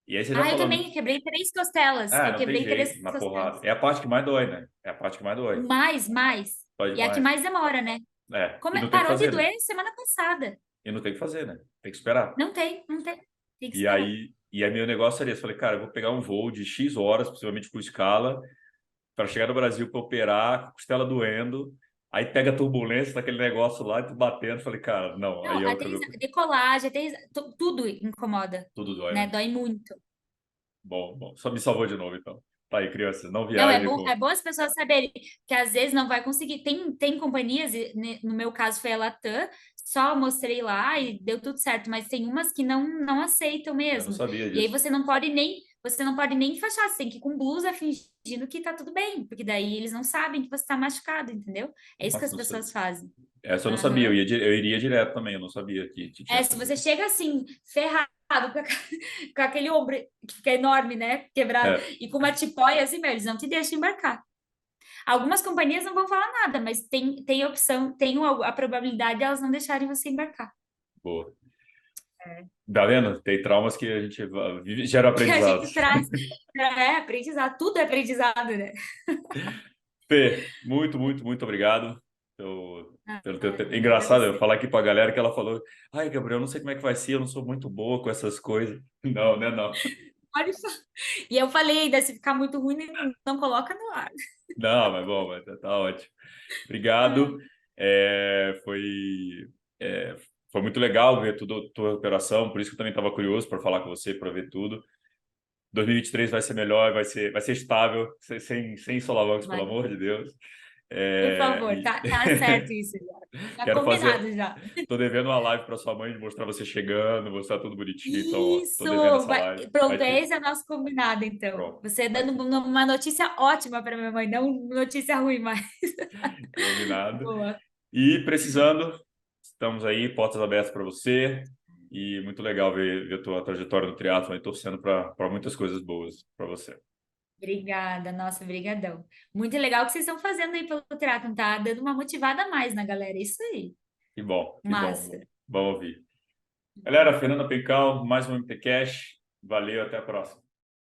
A: E aí você já
B: Ah, eu
A: falando,
B: também quebrei 3 costelas. Eu
A: não tem
B: quebrei três
A: jeito, na porrada.
B: costelas.
A: É a parte que mais dói, né? É a parte que mais dói.
B: Mais.
A: Dói
B: E a que
A: demais.
B: mais demora, né?
A: E não tem o que
B: Parou de
A: fazer, né?
B: doer semana passada.
A: E não tem o que fazer, né? Tem que esperar.
B: Não tem. Tem que
A: E
B: esperar.
A: aí, e aí meu negócio era esse. Falei, cara, eu vou pegar um voo de X horas, possivelmente com escala, para chegar no Brasil para operar, costela doendo, aí pega a turbulência daquele negócio lá e tu batendo. Falei, cara, não,
B: Não,
A: aí é o caminho.
B: decolagem, tudo incomoda,
A: Tudo dói,
B: né?
A: né?
B: Dói muito.
A: Bom, bom, só me salvou de novo, então. Tá aí, crianças, não
B: Não,
A: viajem
B: é
A: com.
B: bom as pessoas saberem que às vezes não vai conseguir. Tem companhias, no meu caso foi a Latam, só mostrei lá e deu tudo certo, mas tem umas que não aceitam
A: Eu não
B: mesmo.
A: sabia
B: E aí
A: disso.
B: você não pode nem enfaixar, você tem que ir com blusa fingindo que tá tudo bem, porque daí eles não sabem que você tá machucado, entendeu? É isso que
A: Nossa,
B: as
A: não sei.
B: pessoas fazem.
A: Essa eu não sabia,
B: Aham.
A: eu iria direto também, eu não sabia que tinha
B: Se
A: essa.
B: você chega assim, ferrado, com, com aquele ombro que fica enorme, né? Quebrado,
A: É,
B: e com uma tipóia assim, meu, eles não te deixam embarcar. Algumas companhias não vão falar nada, mas tem opção, tem a probabilidade de elas não deixarem você embarcar.
A: boa. Tá vendo? Tem traumas que a gente gera
B: Que a
A: aprendizados.
B: gente traz. Aprendizado, tudo é aprendizado, né?
A: Fê, muito, muito, muito obrigado pelo teu tempo. Engraçado eu
B: Agradecer.
A: falar aqui pra galera que ela falou: ai, Gabriel, eu não sei como é que vai ser, eu não sou muito boa com essas coisas. Não, né, não.
B: Pode falar. E eu falei ainda, se ficar muito ruim, não coloca no ar.
A: Não, mas bom, mas tá ótimo. Obrigado. É, foi muito legal ver tudo a tua operação, por isso que eu também estava curioso para falar com você, para ver tudo. 2023 vai ser melhor, vai ser estável, sem solavancos, pelo
B: Vai,
A: amor de Deus.
B: por
A: É,
B: favor,
A: e
B: tá certo isso já. Tá
A: quero fazer.
B: combinado já.
A: Tô devendo uma live para sua mãe, de mostrar você chegando, mostrar tudo bonitinho. Então, ó, tô devendo
B: Isso!
A: essa live. Vai
B: Pronto,
A: ter.
B: esse é nosso combinado, então.
A: Pronto,
B: Você
A: vai
B: dando
A: ter.
B: uma notícia ótima para minha mãe, não notícia ruim, mas
A: Combinado.
B: boa.
A: E precisando, estamos aí, portas abertas para você. E muito legal ver a tua trajetória no triatlon e torcendo para muitas coisas boas para você.
B: Obrigada, nossa, brigadão. Muito legal o que vocês estão fazendo aí pelo triatlon, tá dando uma motivada a mais na galera, isso aí.
A: Que bom, que bom.
B: Massa.
A: Bom ouvir. Galera, Fernanda Pencal, mais um MT Cash. Valeu, até a próxima.